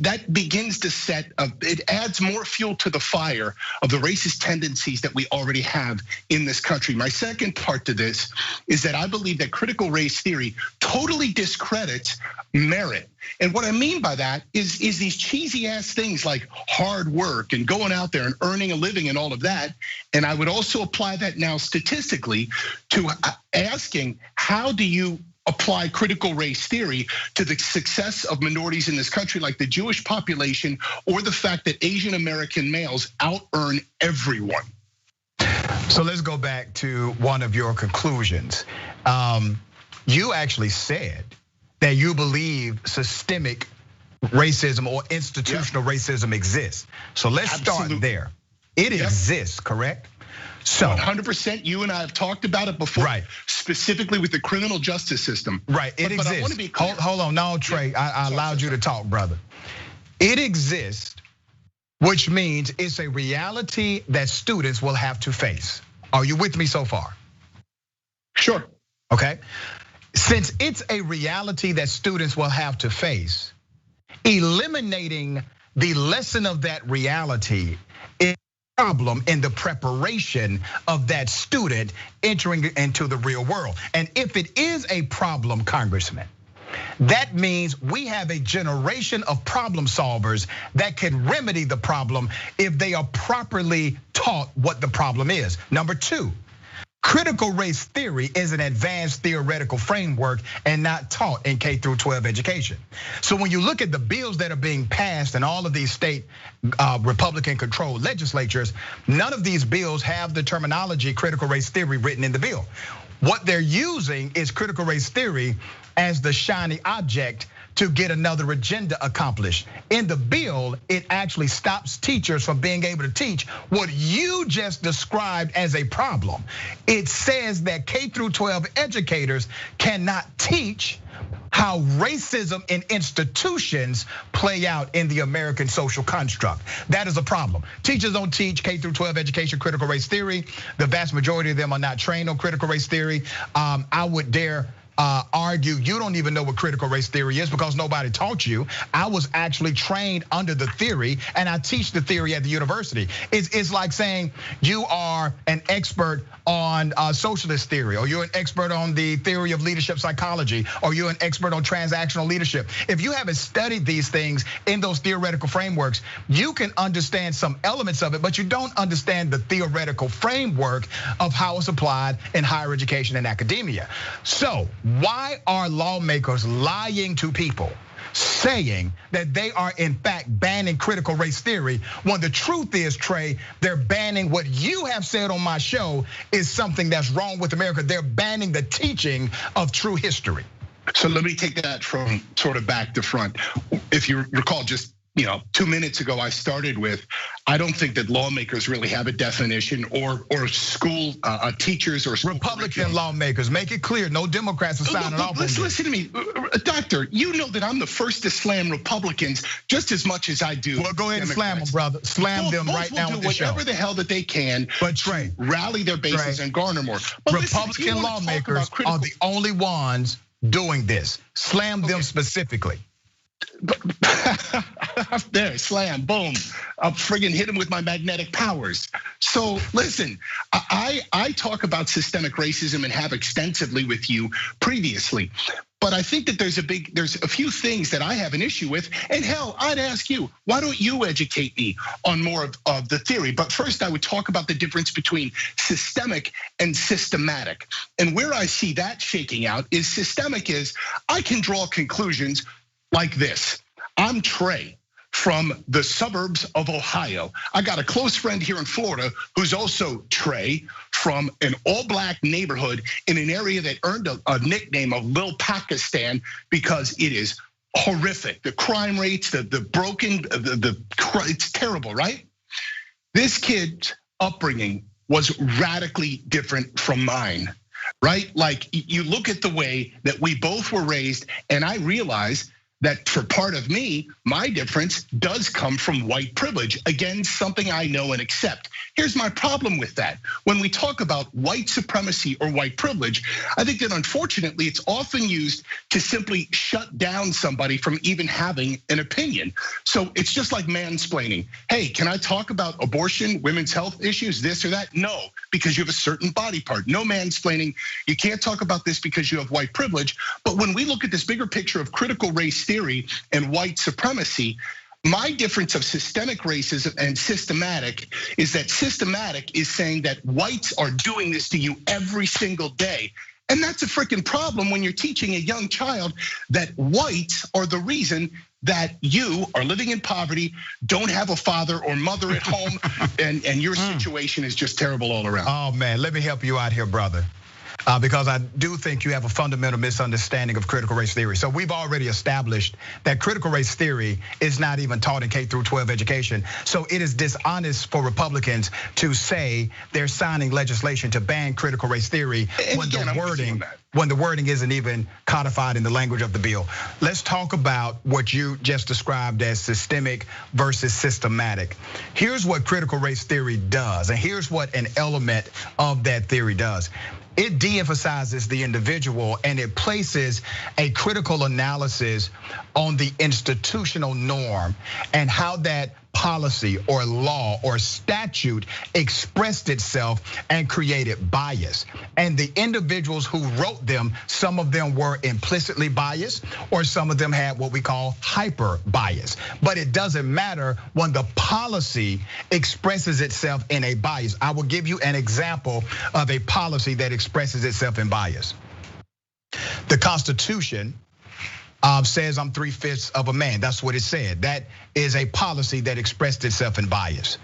L: that begins to it adds more fuel to the fire of the racist tendencies that we already have in this country. My second part to this is that I believe that critical race theory totally discredits merit. And what I mean by that is these cheesy ass things like hard work and going out there and earning a living and all of that. And I would also apply that now statistically to asking, how do you apply critical race theory to the success of minorities in this country, like the Jewish population, or the fact that Asian American males out-earn everyone?
K: So let's go back to one of your conclusions. You actually said that you believe systemic racism or institutional racism exists. So let's start there. It exists, correct?
L: So 100%, you and I have talked about it before, right? Specifically with the criminal justice system.
K: Right, it exists.
L: But I want to be clear.
K: Hold on, no, Trey, I allowed you to talk, brother. It exists, which means it's a reality that students will have to face. Are you with me so far?
L: Sure.
K: Okay. Since it's a reality that students will have to face, eliminating the lesson of that reality is a problem in the preparation of that student entering into the real world. And if it is a problem, Congressman, that means we have a generation of problem solvers that can remedy the problem if they are properly taught what the problem is. Number two, critical race theory is an advanced theoretical framework and not taught in K through 12 education. So when you look at the bills that are being passed in all of these state Republican-controlled legislatures, none of these bills have the terminology critical race theory written in the bill. What they're using is critical race theory as the shiny object to get another agenda accomplished. In the bill, it actually stops teachers from being able to teach what you just described as a problem. It says that K through 12 educators cannot teach how racism in institutions play out in the American social construct. That is a problem. Teachers don't teach K through 12 education critical race theory. The vast majority of them are not trained on critical race theory. I would dare argue you don't even know what critical race theory is because nobody taught you. I was actually trained under the theory and I teach the theory at the university. It's like saying you are an expert on socialist theory, or you're an expert on the theory of leadership psychology, or you're an expert on transactional leadership. If you haven't studied these things in those theoretical frameworks, you can understand some elements of it, but you don't understand the theoretical framework of how it's applied in higher education and academia. So why are lawmakers lying to people, saying that they are in fact banning critical race theory, when the truth is, Trey, they're banning what you have said on my show is something that's wrong with America. They're banning the teaching of true history.
L: So let me take that from sort of back to front. If you recall, just 2 minutes ago, I started with, I don't think that lawmakers really have a definition, or school teachers or school
K: Republican lawmakers. Make it clear, no Democrats are signing off on this.
L: Listen to me, Doctor. You know that I'm the first to slam Republicans just as much as I do.
K: Well, go ahead and slam them, brother. Slam them right now on the show.
L: Whatever the hell that they can,
K: but Trey,
L: rally their bases and garner more. But
K: Republican lawmakers are the only ones doing this. Slam them specifically.
L: There, slam, boom. I'll friggin' hit him with my magnetic powers. So listen, I talk about systemic racism and have extensively with you previously. But I think that there's a few things that I have an issue with. And hell, I'd ask you, why don't you educate me on more of the theory? But first, I would talk about the difference between systemic and systematic. And where I see that shaking out is systemic is I can draw conclusions like this. I'm Trey from the suburbs of Ohio. I got a close friend here in Florida who's also Trey from an all-black neighborhood in an area that earned a nickname of Lil Pakistan because it is horrific. The crime rates, the broken, it's terrible, right? This kid's upbringing was radically different from mine, right? Like you look at the way that we both were raised, and I realize that for part of me, my difference does come from white privilege. Again, something I know and accept. Here's my problem with that. When we talk about white supremacy or white privilege, I think that unfortunately it's often used to simply shut down somebody from even having an opinion. So it's just like mansplaining. Hey, can I talk about abortion, women's health issues, this or that? No, because you have a certain body part. No mansplaining. You can't talk about this because you have white privilege. But when we look at this bigger picture of critical race theory and white supremacy, my difference of systemic racism and systematic is that systematic is saying that whites are doing this to you every single day. And that's a freaking problem when you're teaching a young child that whites are the reason that you are living in poverty, don't have a father or mother at home, and your situation is just terrible all around.
K: Oh man, let me help you out here, brother. Because I do think you have a fundamental misunderstanding of critical race theory. So we've already established that critical race theory is not even taught in K through 12 education. So it is dishonest for Republicans to say they're signing legislation to ban critical race theory when the wording isn't even codified in the language of the bill. Let's talk about what you just described as systemic versus systematic. Here's what critical race theory does, and here's what an element of that theory does. It de-emphasizes the individual and it places a critical analysis on the institutional norm and how that policy or law or statute expressed itself and created bias. And the individuals who wrote them, some of them were implicitly biased or some of them had what we call hyper bias. But it doesn't matter when the policy expresses itself in a bias. I will give you an example of a policy that expresses itself in bias. The Constitution says I'm 3/5 of a man. That's what it said. That is a policy that expressed itself in bias.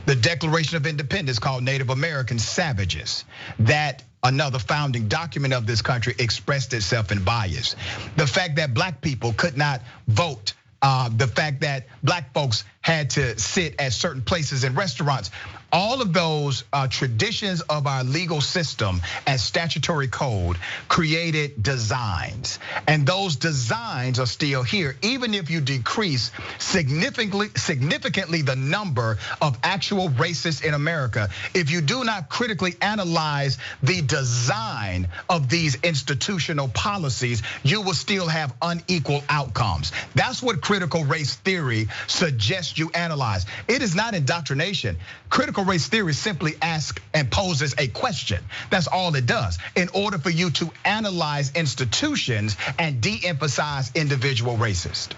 K: The Declaration of Independence called Native Americans savages. That, another founding document of this country, expressed itself in bias. The fact that black people could not vote, the fact that black folks had to sit at certain places in restaurants, all of those traditions of our legal system and statutory code created designs. And those designs are still here, even if you decrease significantly the number of actual racists in America. If you do not critically analyze the design of these institutional policies, you will still have unequal outcomes. That's what critical race theory suggests you analyze. It is not indoctrination. Critical race theory simply asks and poses a question. That's all it does, in order for you to analyze institutions and de-emphasize individual racists.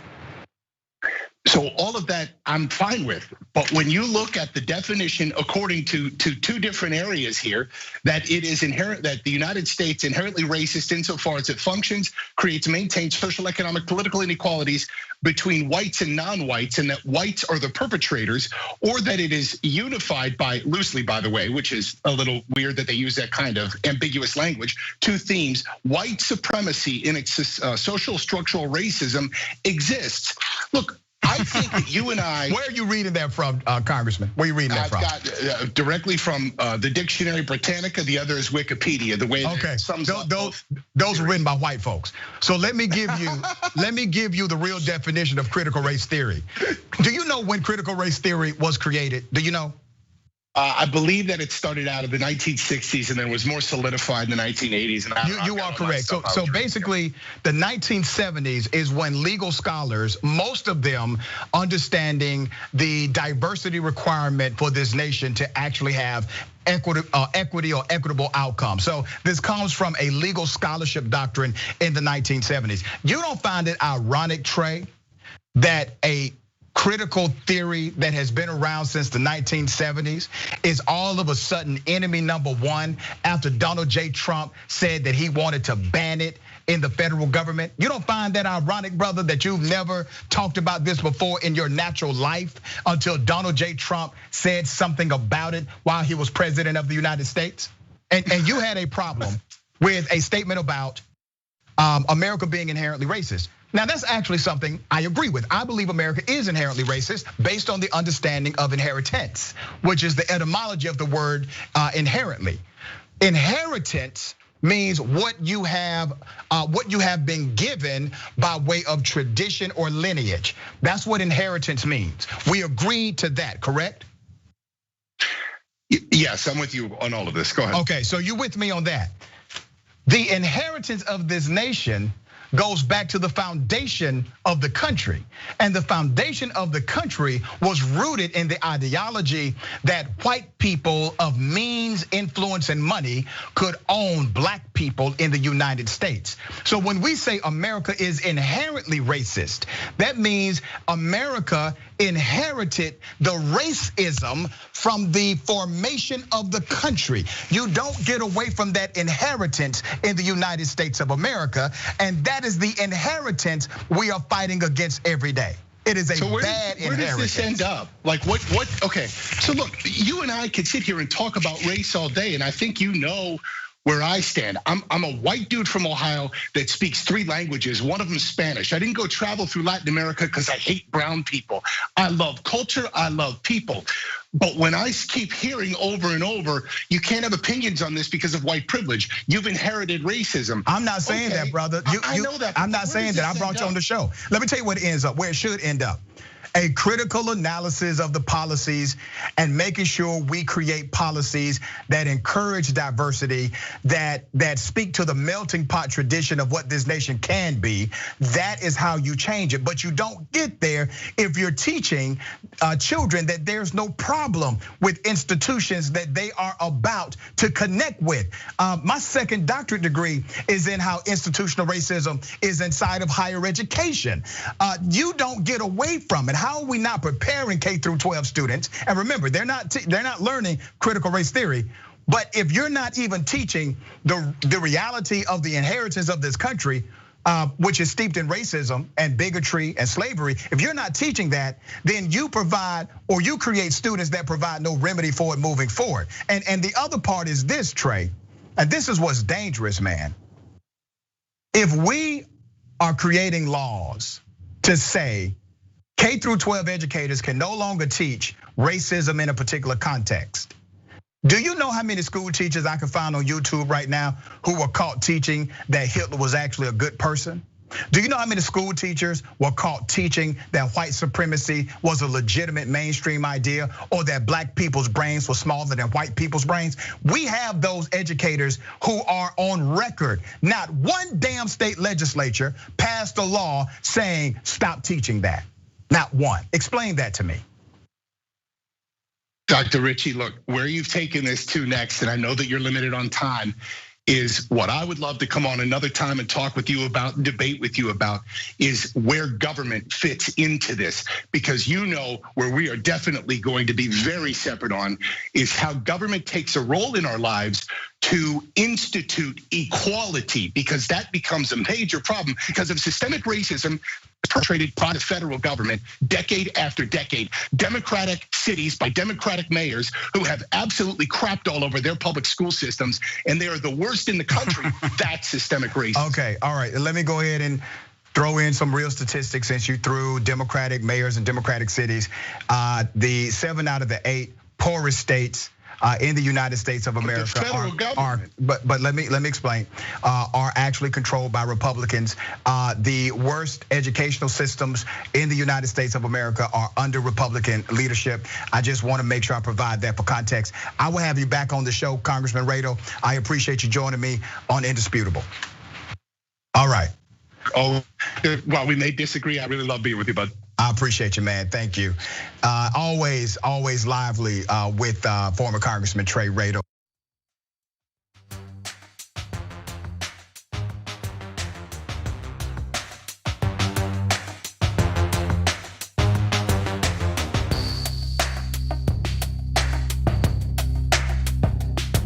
L: So all of that I'm fine with, but when you look at the definition according to two different areas here, that it is inherent that the United States inherently racist insofar as it functions, creates, maintains social, economic, political inequalities between whites and non-whites, and that whites are the perpetrators, or that it is unified by, loosely by the way, which is a little weird that they use that kind of ambiguous language, two themes: white supremacy in its social structural racism exists. Look, I think that you and I.
K: Where are you reading that from, Congressman? Where are you reading that from?
L: I've got directly from the Dictionary Britannica. The other is Wikipedia. The way that sums up
K: those were written by white folks. So let me give you the real definition of critical race theory. Do you know when critical race theory was created? Do you know?
L: I believe that it started out in the 1960s and then was more solidified in the 1980s. And
K: you are correct. So basically, the 1970s is when legal scholars, most of them understanding the diversity requirement for this nation to actually have equity or equitable outcome. So this comes from a legal scholarship doctrine in the 1970s. You don't find it ironic, Trey, that a critical theory that has been around since the 1970s is all of a sudden enemy number one after Donald J. Trump said that he wanted to ban it in the federal government? You don't find that ironic, brother, that you've never talked about this before in your natural life until Donald J. Trump said something about it while he was president of the United States? And you had a problem with a statement about America being inherently racist. Now, that's actually something I agree with. I believe America is inherently racist based on the understanding of inheritance, which is the etymology of the word inherently. Inheritance means what you have been given by way of tradition or lineage. That's what inheritance means. We agree to that, correct?
L: Yes, I'm with you on all of this. Go ahead.
K: Okay, so you're with me on that. The inheritance of this nation goes back to the foundation of the country. And the foundation of the country was rooted in the ideology that white people of means, influence, and money could own black people in the United States. So when we say America is inherently racist, that means America inherited the racism from the formation of the country. You don't get away from that inheritance in the United States of America, and that is the inheritance we are fighting against every day. It is a bad inheritance.
L: Where does this end up? Like what? Okay, so look, you and I could sit here and talk about race all day, and I think you know where I stand. I'm a white dude from Ohio that speaks 3 languages. One of them Spanish. I didn't go travel through Latin America because I hate brown people. I love culture, I love people. But when I keep hearing over and over, you can't have opinions on this because of white privilege. You've inherited racism.
K: I'm not saying that, brother.
L: I know that.
K: I'm not saying that. I brought you on the show. Let me tell you what it ends up, where it should end up. A critical analysis of the policies and making sure we create policies that encourage diversity, that speak to the melting pot tradition of what this nation can be. That is how you change it. But you don't get there if you're teaching children that there's no problem with institutions that they are about to connect with. My second doctorate degree is in how institutional racism is inside of higher education. You don't get away from it. How are we not preparing K through 12 students? And remember, they're not learning critical race theory. But if you're not even teaching the reality of the inheritance of this country, which is steeped in racism and bigotry and slavery, if you're not teaching that, then you provide or you create students that provide no remedy for it moving forward. And the other part is this, Trey, and this is what's dangerous, man. If we are creating laws to say K through 12 educators can no longer teach racism in a particular context, do you know how many school teachers I can find on YouTube right now who were caught teaching that Hitler was actually a good person? Do you know how many school teachers were caught teaching that white supremacy was a legitimate mainstream idea, or that black people's brains were smaller than white people's brains? We have those educators who are on record. Not one damn state legislature passed a law saying stop teaching that. Not one. Explain that to me.
L: Dr. Ritchie, look, where you've taken this to next, and I know that you're limited on time, is what I would love to come on another time and talk with you about, debate with you about, is where government fits into this. Because you know where we are definitely going to be very separate on is how government takes a role in our lives to institute equality, because that becomes a major problem because of systemic racism perpetrated by the federal government decade after decade. Democratic cities by Democratic mayors who have absolutely crapped all over their public school systems, and they are the worst in the country. That's systemic racism.
K: Okay, all right, let me go ahead and throw in some real statistics since you threw Democratic mayors and Democratic cities. The 7 out of the 8 poorest states in the United States of America but let me explain, are actually controlled by Republicans. The worst educational systems in the United States of America are under Republican leadership. I just want to make sure I provide that for context. I will have you back on the show, Congressman Rado. I appreciate you joining me on Indisputable. All right.
L: Oh, while we may disagree, I really love being with you, bud.
K: I appreciate you, man. Thank you. Always lively with former Congressman Trey Rado.